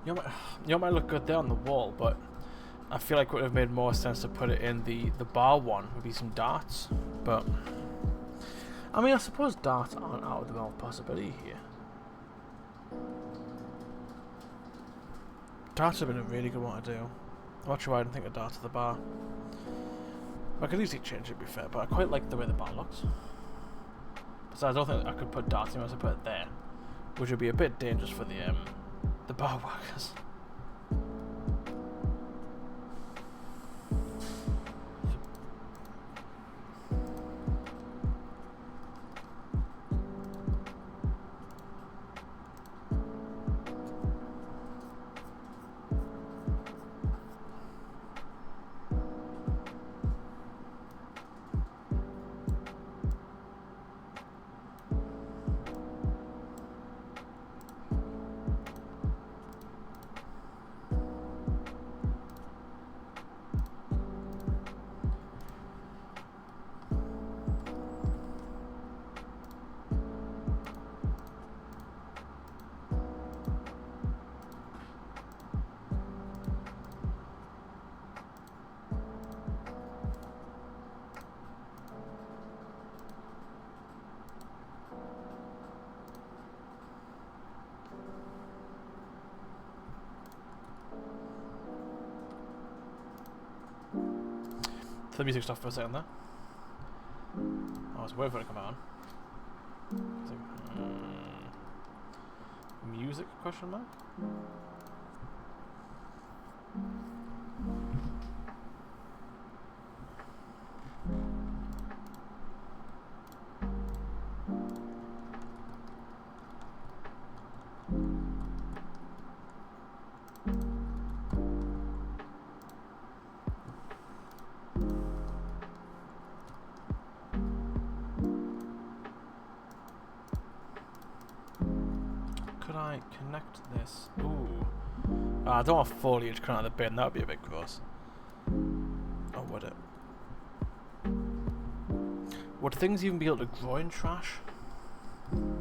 You know, it might look good there on the wall, but I feel like it would have made more sense to put it in the bar one, would be some darts. But I mean, I suppose darts aren't out of the realm of possibility here. Darts have been a really good one to do. I'm not sure why I didn't think of darts at the bar. I could easily change it, to be fair, but I quite like the way the bar looks. Besides, I don't think I could put darts unless I put it there, which would be a bit dangerous for the bar workers. The music stuff for a second there. I was waiting for it to come out. Music question mark? Could I connect this? Ooh. I don't want foliage coming out of the bin, that would be a bit gross. Or would it? Would things even be able to grow in trash? I don't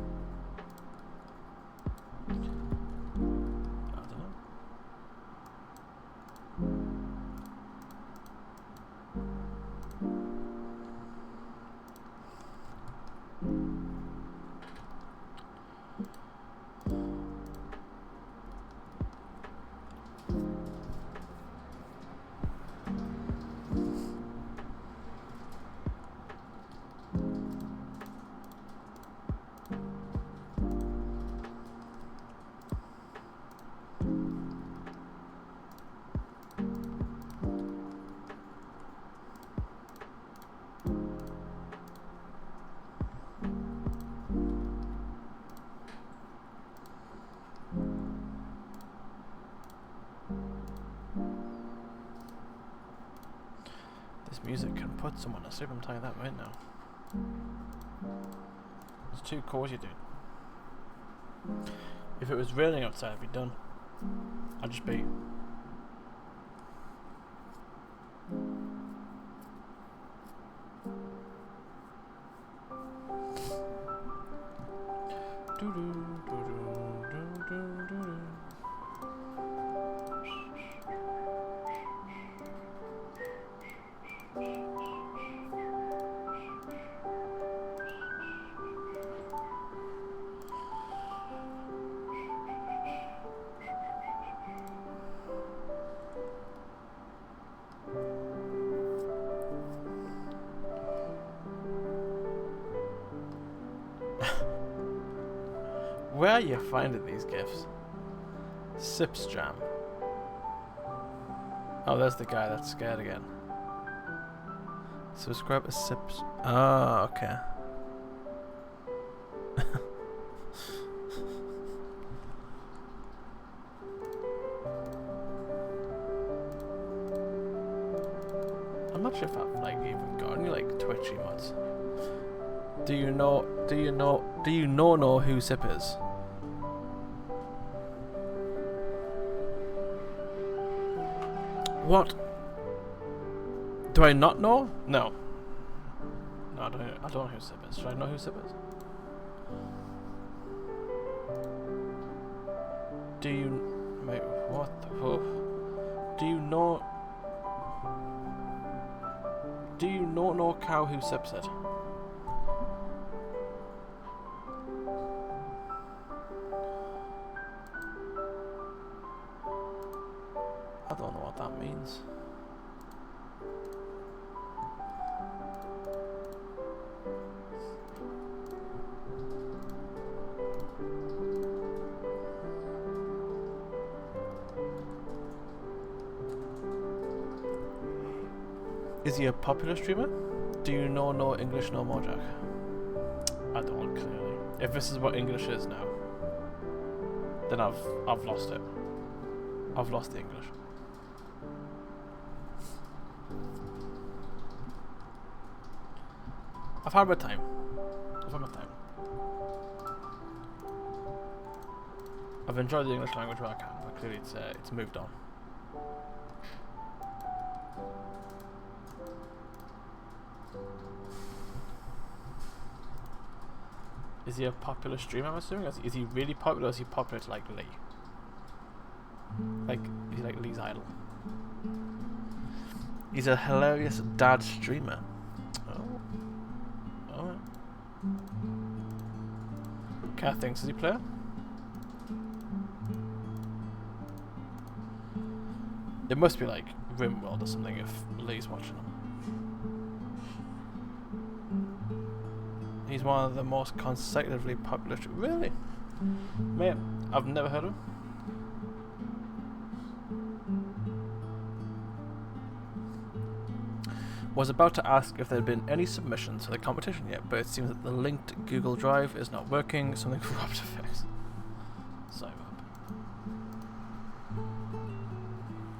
know. This music can put someone to sleep, I'm telling you that right now. It's too cozy, dude. If it was raining outside, I'd be done. I'd just be. Where are you finding these gifts? Sips Jam. Oh, there's the guy that's scared again. Subscribe to Sips. Oh, okay. I'm not sure if I've like even got any like Twitch emotes. Do you know who Sip is? What? Do I not know? No. No, I don't know who Sip is. Should I know who Sip is? Do you... Wait, what the fuck? Do you not know cow who sips it? I don't know what that means. Is he a popular streamer? Do you know no English, no more, Jack? I don't, clearly. If this is what English is now, then I've lost it. I've lost the English. I've had my time. I've had my time. I've enjoyed the English language where I can, but clearly it's moved on. Is he a popular streamer, I'm assuming? Is he really popular, or is he popular to like Lee? Like, is he like Lee's idol? He's a hilarious dad streamer. Oh. Alright. What kind of things does he play? It must be like RimWorld or something if Lee's watching him. He's one of the most consecutively popular. Really? Mate, I've never heard of him. Was about to ask if there had been any submissions for the competition yet, but it seems that the linked Google Drive is not working. Something for Rob to fix. Sorry, Rob.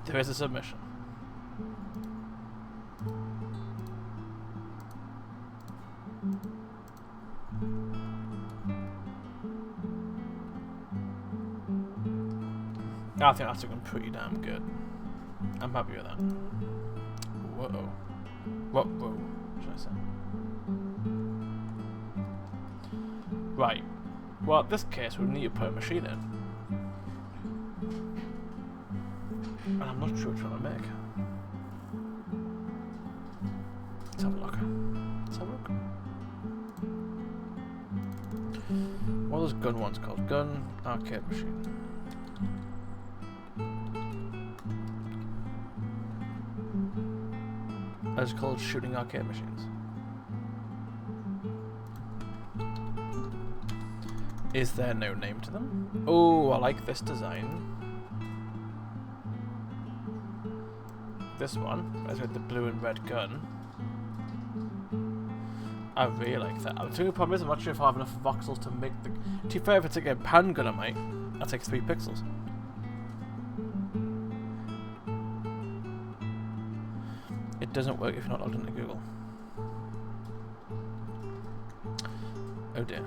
There is a submission. I think that's looking pretty damn good. I'm happy with that. Whoa. Whoa, should I say? Right. Well, in this case, we need to put a machine in. And I'm not sure which one to make. Let's have a look. Let's have a look. What are those gun ones called? Gun arcade machine. It's called shooting arcade machines. Is there no name to them? Oh, I like this design. This one, as with the blue and red gun. I really like that. The only problem is I'm not sure if I have enough voxels to make the... To be fair, if it's like a pan gun, I might. That takes 3 pixels. It doesn't work if you're not logged into Google. Oh dear.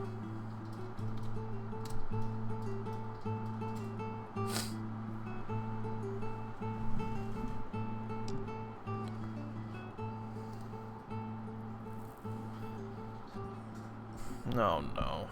No, no.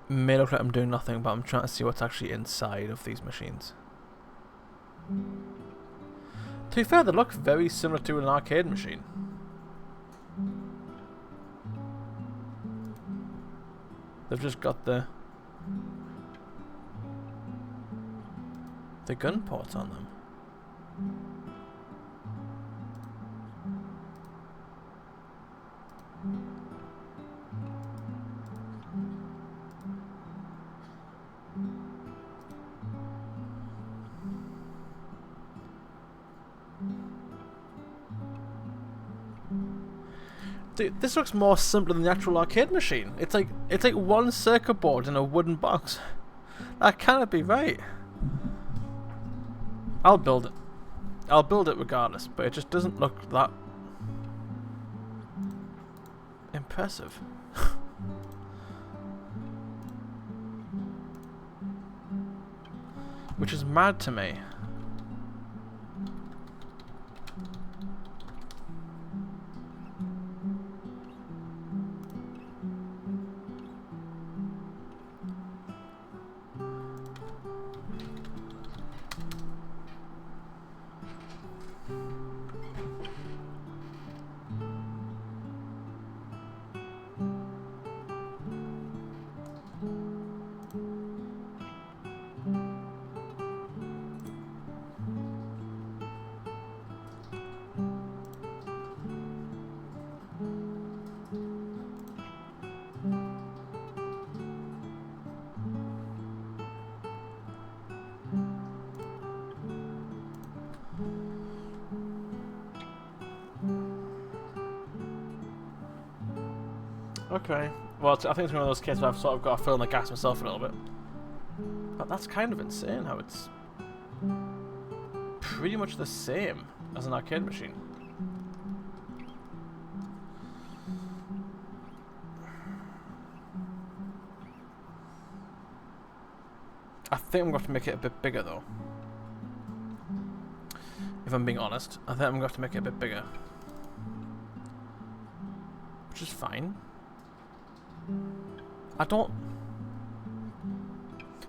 May look like I'm doing nothing, but I'm trying to see what's actually inside of these machines. To be fair, they look very similar to an arcade machine. They've just got the gun ports on them. Dude, this looks more simpler than the actual arcade machine. It's like one circuit board in a wooden box. That cannot be right. I'll build it. I'll build it regardless, but it just doesn't look that impressive. Which is mad to me. Okay. Well, I think it's one of those cases where I've sort of got to fill in the gas myself a little bit. But that's kind of insane how it's pretty much the same as an arcade machine. I think I'm going to have to make it a bit bigger though. If I'm being honest, I think I'm going to have to make it a bit bigger. Which is fine.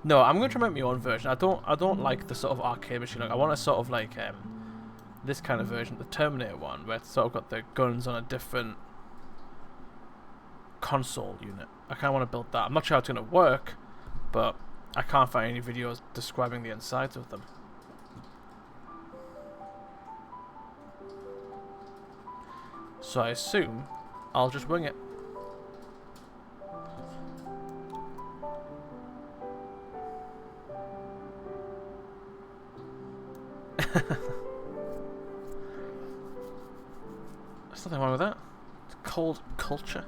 No, I'm going to try and make my own version. I don't like the sort of arcade machine look. I want a sort of like this kind of version, the Terminator one, where it's sort of got the guns on a different console unit. I kind of want to build that. I'm not sure how it's going to work, but I can't find any videos describing the insides of them. So I assume I'll just wing it. There's nothing wrong with that. It's cold culture.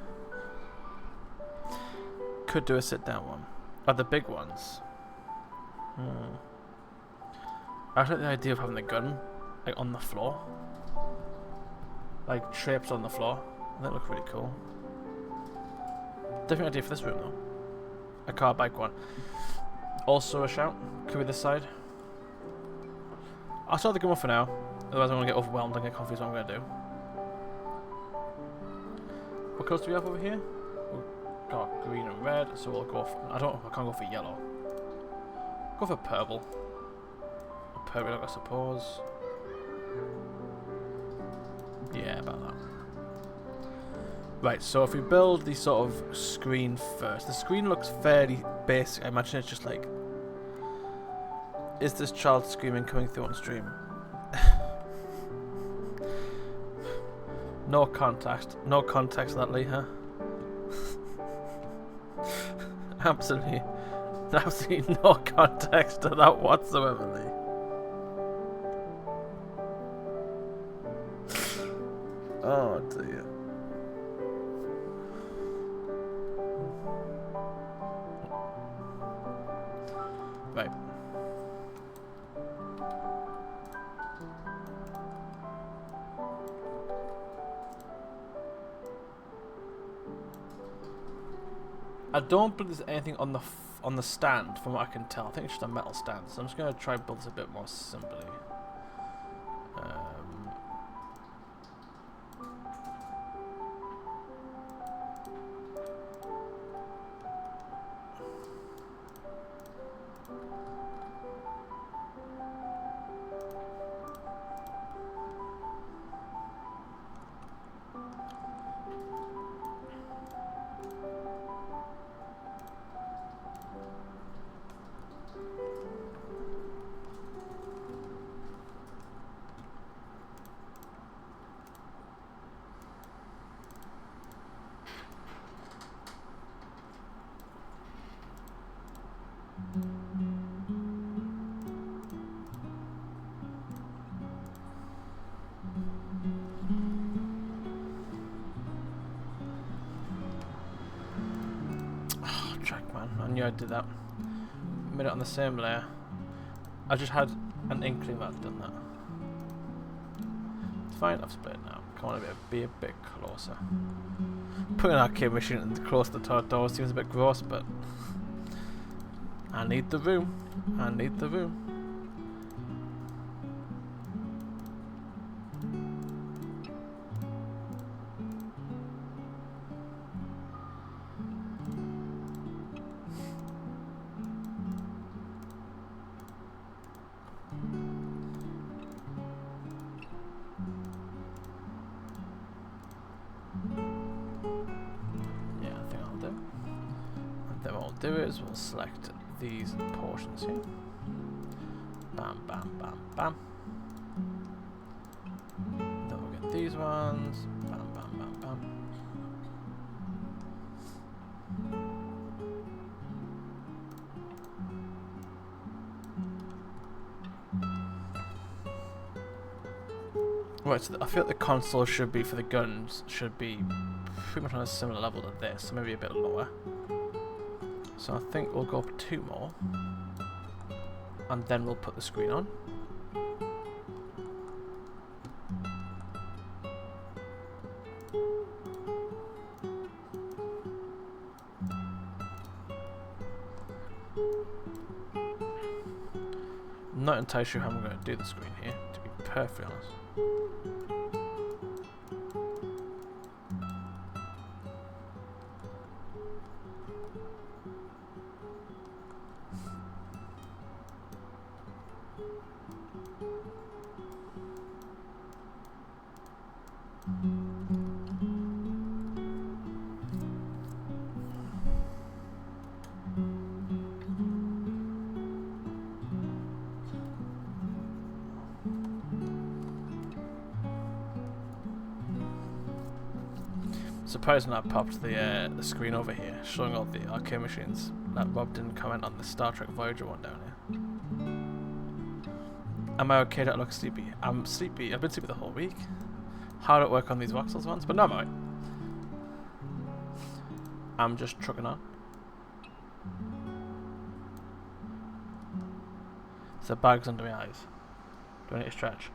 Could do a sit down one. Are the big ones? I like the idea of having the gun like on the floor. Like drapes on the floor. That look really cool. Different idea for this room though. A car bike one. Also a shout. Could be this side. I'll start the gun one for now. Otherwise I'm going to get overwhelmed and get confused what I'm going to do. What colours do we have over here? We've got green and red, so we'll go for... I can't go for yellow. Go for purple. A purple look, I suppose. Yeah, about that. Right, so if we build the sort of screen first. The screen looks fairly basic. I imagine it's just like... Is this child screaming coming through on stream? No context. No context that, Lee, huh? Absolutely no context to that whatsoever, Lee. Oh dear. Right. I don't believe there's anything on the stand from what I can tell. I think it's just a metal stand, so I'm just going to try and build this a bit more simply. I knew I'd do that. Made it on the same layer. I just had an inkling that I'd done that. It's fine, I've split it now. Come on, be a bit closer. Putting an arcade machine close to the door seems a bit gross, but I need the room. I need the room. We'll select these portions here. Bam, bam, bam, bam. Then we'll get these ones. Bam, bam, bam, bam. Right, so I feel like the console should be for the guns should be pretty much on a similar level to this, so maybe a bit lower. So I think we'll go up 2 more, and then we'll put the screen on. I'm not entirely sure how I'm going to do the screen here, to be perfectly honest. Surprising I popped the screen over here, showing all the arcade machines. That Rob didn't comment on the Star Trek Voyager one down here. Am I okay? Don't look sleepy. I'm sleepy. I've been sleepy the whole week. Hard at work on these voxels ones, but no, I'm alright. I'm just trucking on. So bags under my eyes. Do I need to stretch?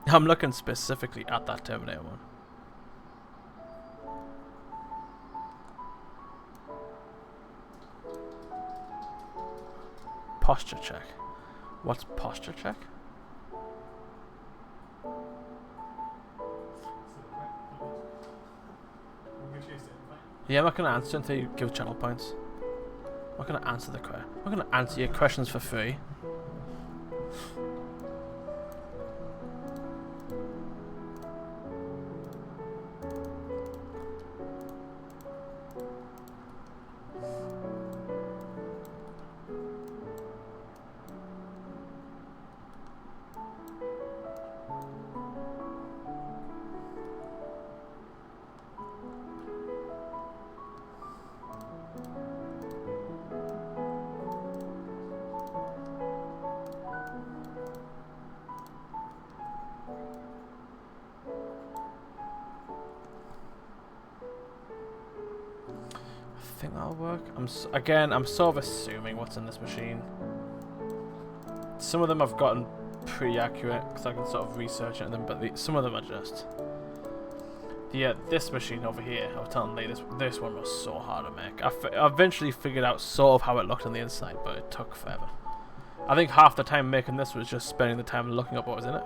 I'm looking specifically at that Terminator one. Posture check. What's posture check? Yeah, I'm not going to answer until you give channel points. I'm not going to answer the question. I'm not going to answer your questions for free. I think that'll work. I'm sort of assuming what's in this machine. Some of them I've gotten pretty accurate because I can sort of research it, but some of them are just. This machine over here, I was telling Lee, this one was so hard to make. I eventually figured out sort of how it looked on the inside, but it took forever. I think half the time making this was just spending the time looking up what was in it.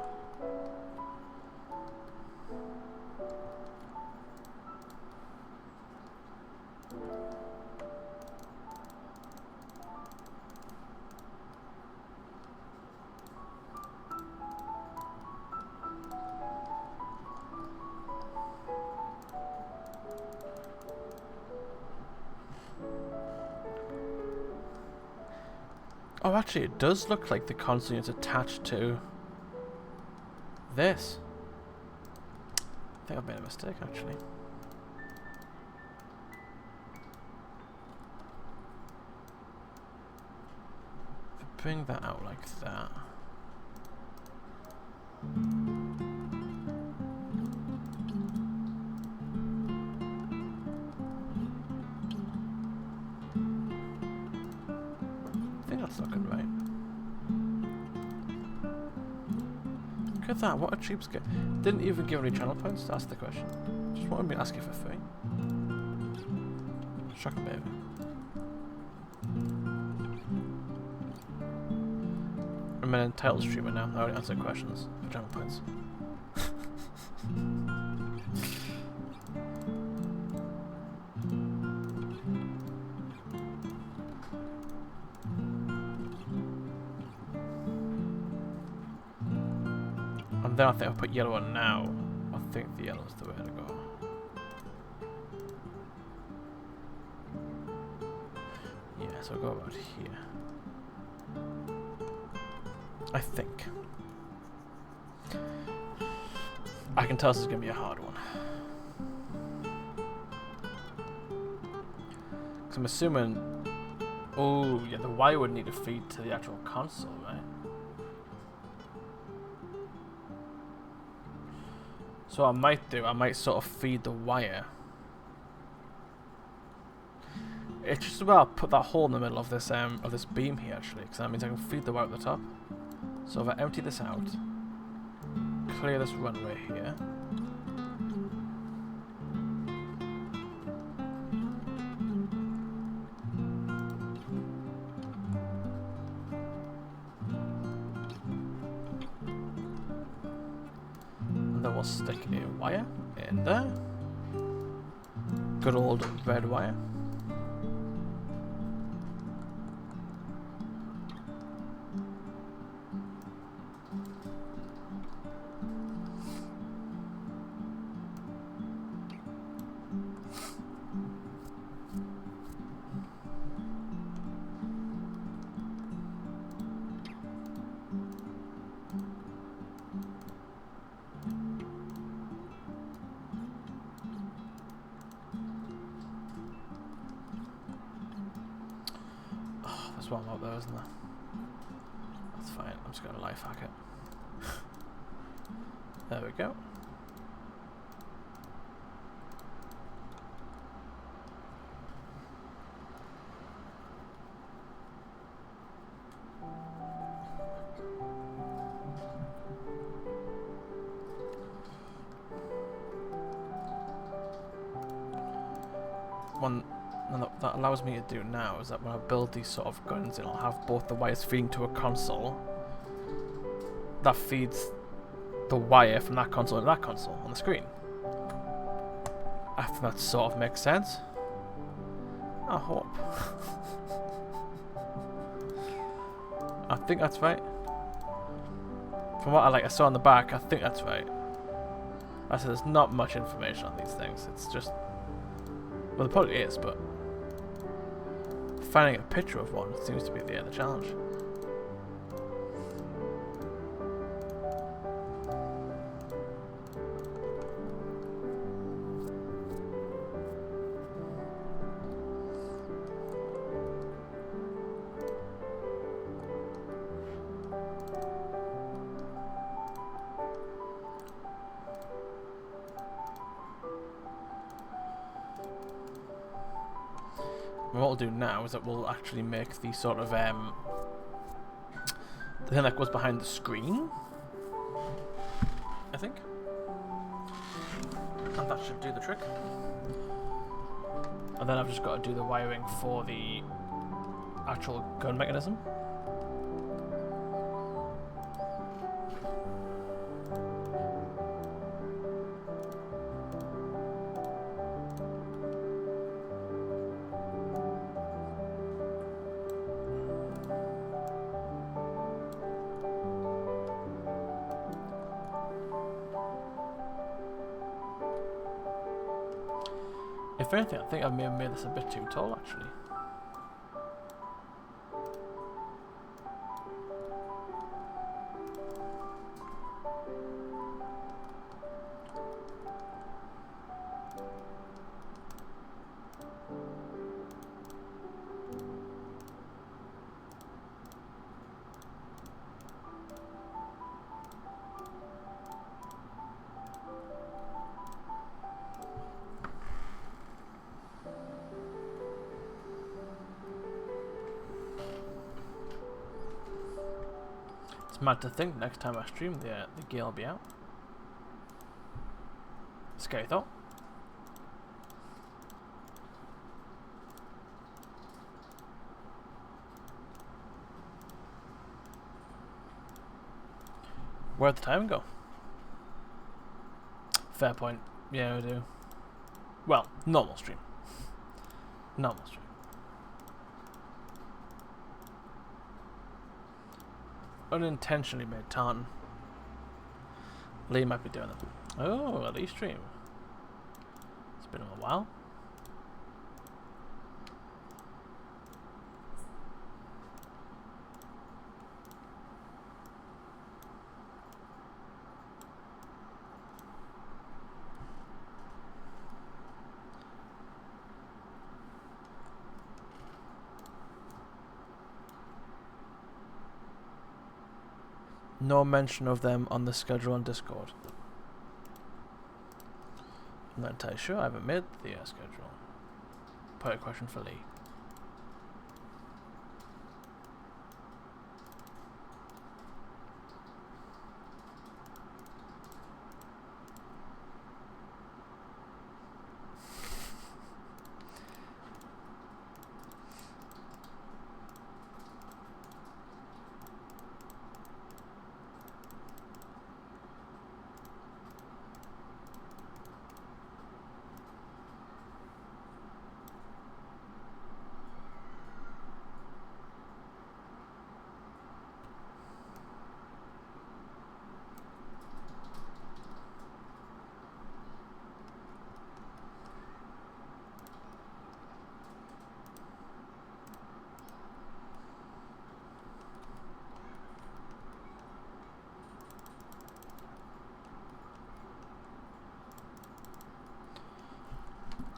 Oh, actually, it does look like the console unit's attached to this. I think I've made a mistake, actually. If I bring that out like that. Looking right. Look at that, what a cheapskate. Didn't even give any channel points to ask the question. Just wanted me to ask you for free. Shocking, baby. I'm an entitled streamer now. I already answered questions for channel points. Then I think I'll put yellow on now. I think the yellow's the way to go. Yeah, so I'll go about here. I think. I can tell this is going to be a hard one. Because I'm assuming Oh, yeah, the wire would need to feed to the actual console, right? So what I might do, I might sort of feed the wire. It's just about put that hole in the middle of this beam here, actually, because that means I can feed the wire at the top. So if I empty this out, clear this runway here. And then we'll stick a wire in there. Good old red wire. There's one out there, isn't there? That's fine. I'm just going to life hack it. There we go. One that allows me to do now is that when I build these sort of guns in, I'll have both the wires feeding to a console that feeds the wire from that console to that console on the screen. I think that sort of makes sense. I hope. I think that's right. From what I saw on the back, I think that's right. I said there's not much information on these things. It's just, well, there probably is, but finding a picture of one seems to be the challenge. And what we'll do now is that we'll actually make the sort of the thing that goes behind the screen, I think, and that should do the trick. And then I've just got to do the wiring for the actual gun mechanism. If anything, I think I may have made this a bit too tall, actually. It's mad to think next time I stream the gear will be out. Scary thought. Where'd the time go? Fair point. Yeah, we do. Well, normal stream. Normal stream. Unintentionally made tartan. Lee might be doing it. Oh, a livestream. It's been a while. No mention of them on the schedule on Discord. I'm not entirely sure. I haven't made the schedule. Put a question for Lee.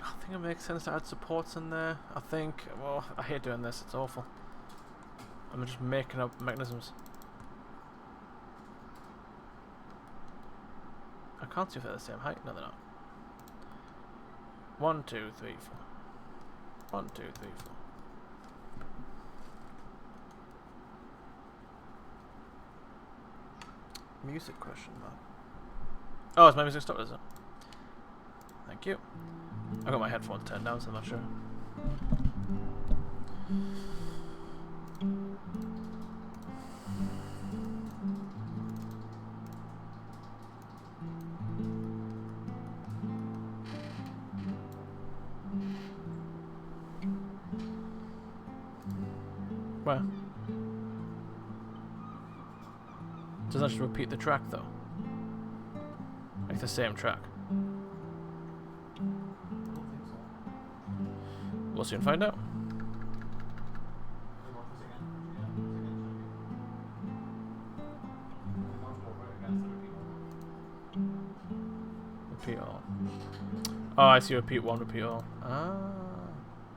I think it makes sense to add supports in there. I think, well, I hate doing this, it's awful. I'm just making up mechanisms. I can't see if they're the same height. No, they're not. 1, 2, 3, 4. 1, 2, 3, 4. Music question mark. Oh, is my music stopped, is it? Thank you. I got my headphones turned down, so I'm not sure. Where? Doesn't that just repeat the track though? Like the same track. We'll soon find out. Repeat all. Oh, I see. Repeat 1, repeat all. Ah.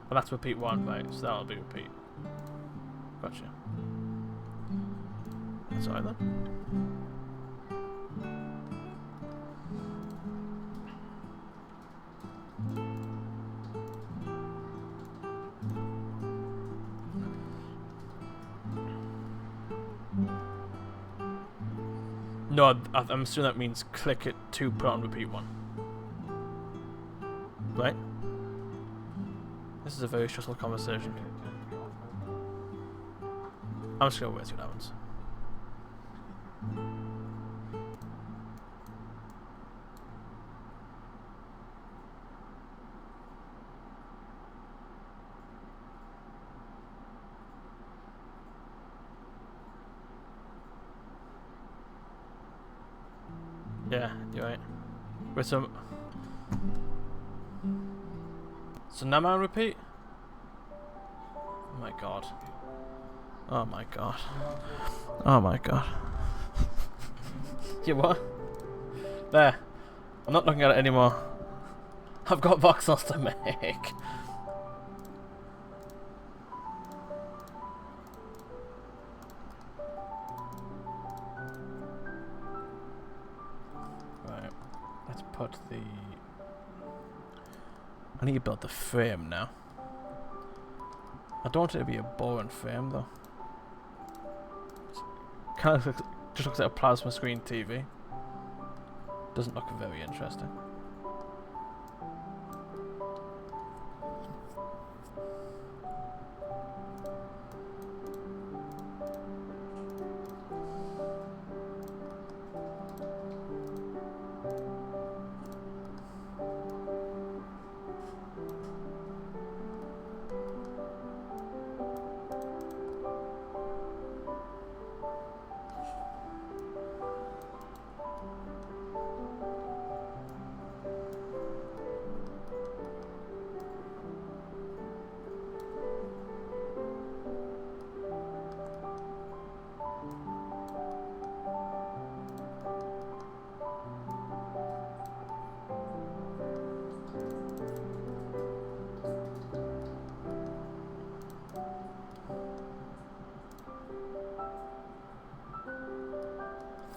Well, that's repeat 1, right? So that'll be repeat. Gotcha. That's alright then. No, I'm assuming that means click it to put on repeat 1. Right? This is a very stressful conversation. I'm just gonna wait and see what happens. Yeah, you're right. With some. So now I repeat? Oh my god. Oh my god. Oh my god. You what? There. I'm not looking at it anymore. I've got voxels to make. Right. Let's put the... I need to build the frame now. I don't want it to be a boring frame though. Kind of just looks like a plasma screen TV. Doesn't look very interesting.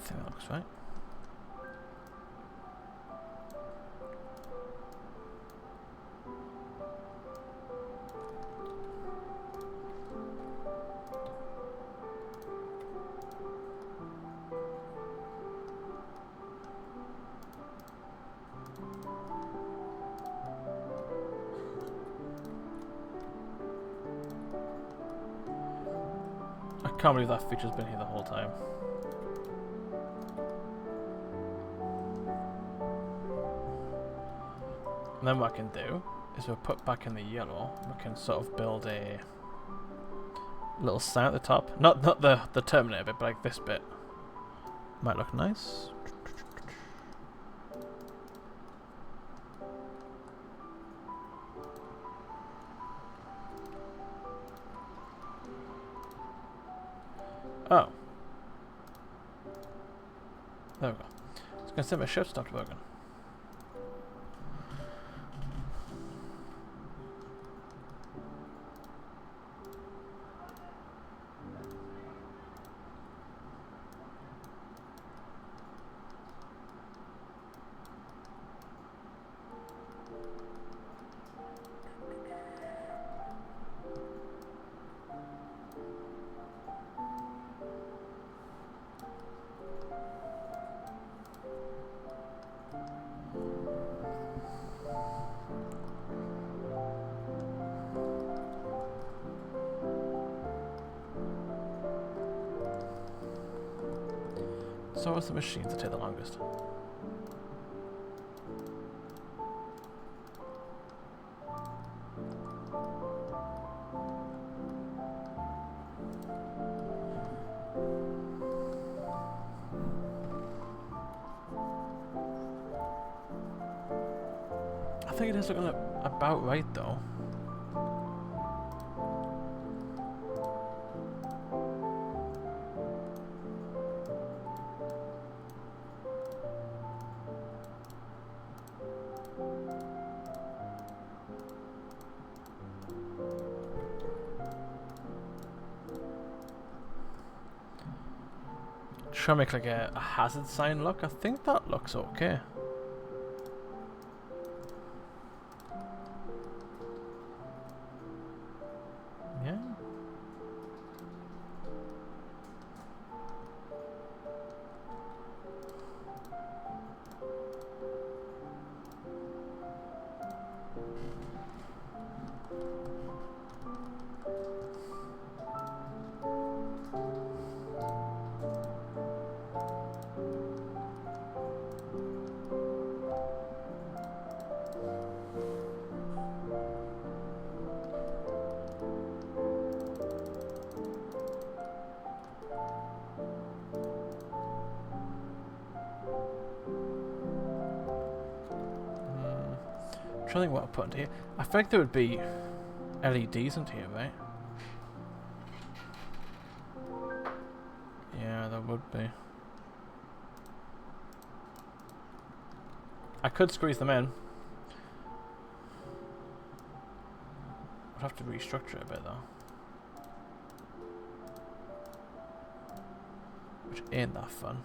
think that looks right. I can't believe that feature's been here the whole time. And then what I can do is we'll put back in the yellow, we can sort of build a little sign at the top. Not the Terminator bit, but like this bit. Might look nice. Oh. There we go. I was going to say my shirt stopped working. So what's the machines that take the longest? I think it is looking about right though. Try to make like a hazard sign look. I think that looks okay. Yeah. I'm trying to think what I put into here. I feel like there would be LEDs into here, right? Yeah, there would be. I could squeeze them in. I'd have to restructure it a bit though. Which ain't that fun.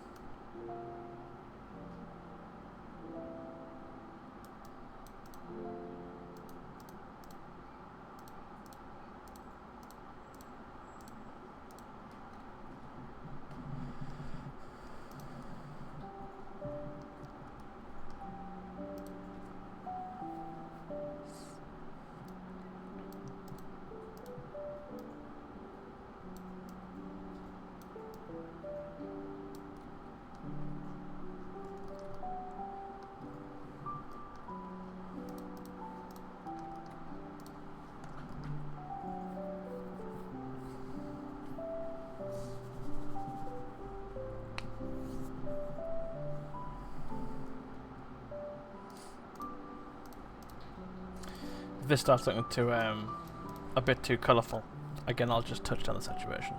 If this starts looking too a bit too colourful, again I'll just touch down the saturation.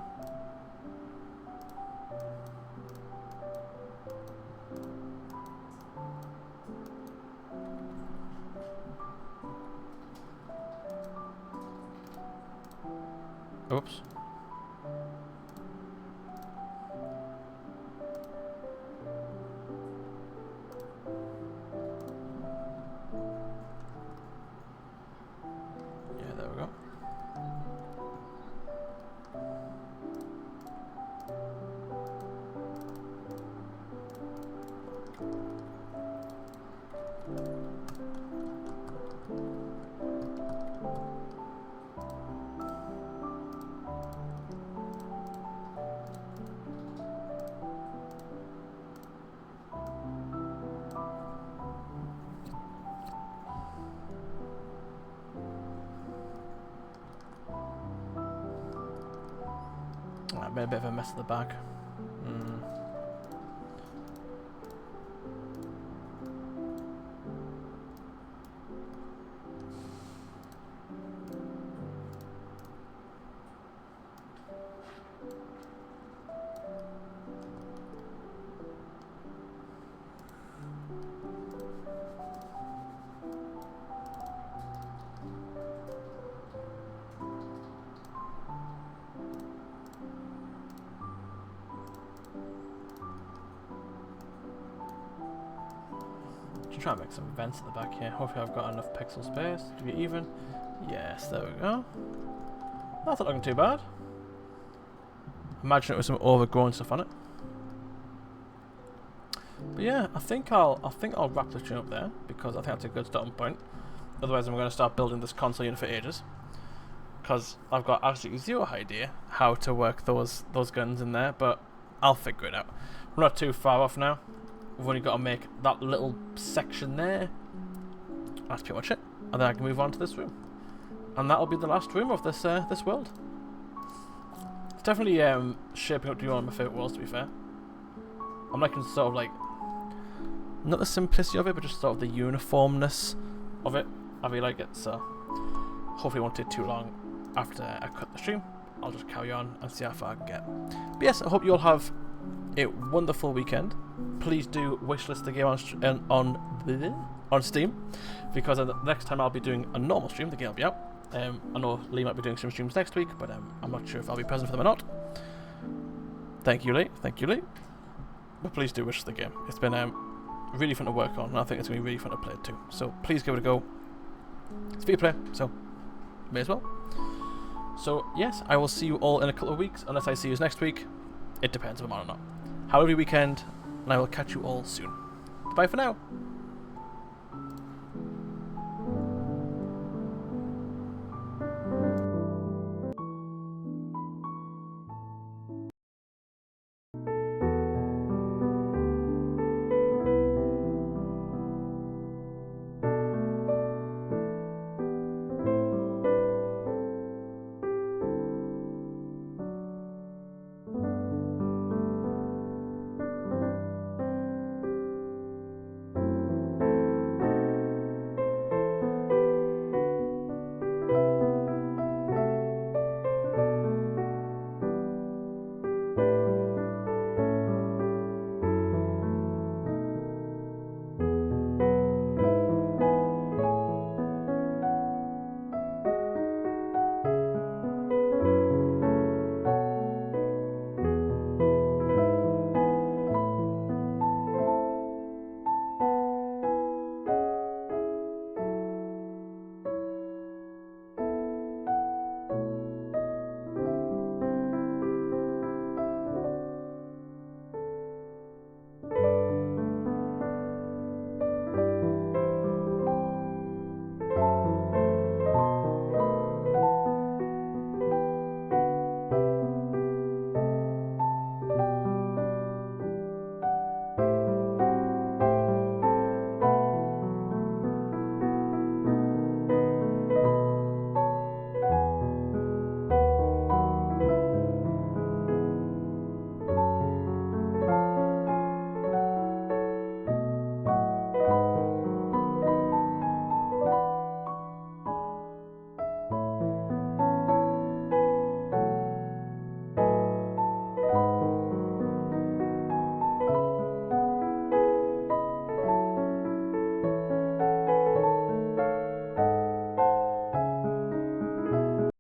Oops. made a bit of a mess at the back. Try and make some vents at the back here. Hopefully I've got enough pixel space to be even. Yes, there we go. That's not looking too bad. Imagine it was some overgrown stuff on it. But yeah, I think I'll wrap the stream up there because I think that's a good starting point. Otherwise I'm going to start building this console unit for ages. Because I've got absolutely zero idea how to work those guns in there, but I'll figure it out. We're not too far off now. We've only got to make that little section there. That's pretty much it. And then I can move on to this room. And that'll be the last room of this this world. It's definitely shaping up to be one of my favourite worlds, to be fair. I'm liking sort of like, not the simplicity of it, but just sort of the uniformness of it. I really like it, so hopefully it won't take too long after I cut the stream. I'll just carry on and see how far I can get. But yes, I hope you all have a wonderful weekend. Please do wishlist the game on Steam, because the next time I'll be doing a normal stream, the game will be out. I know Lee might be doing some streams next week, but I'm not sure if I'll be present for them or not. Thank you, Lee. Thank you, Lee. But please do wishlist the game. It's been really fun to work on, and I think it's going to be really fun to play too. So please give it a go. It's free to play, so may as well. So yes, I will see you all in a couple of weeks, unless I see you next week. It depends if I'm on or not. Have a lovely weekend, and I will catch you all soon. Bye for now.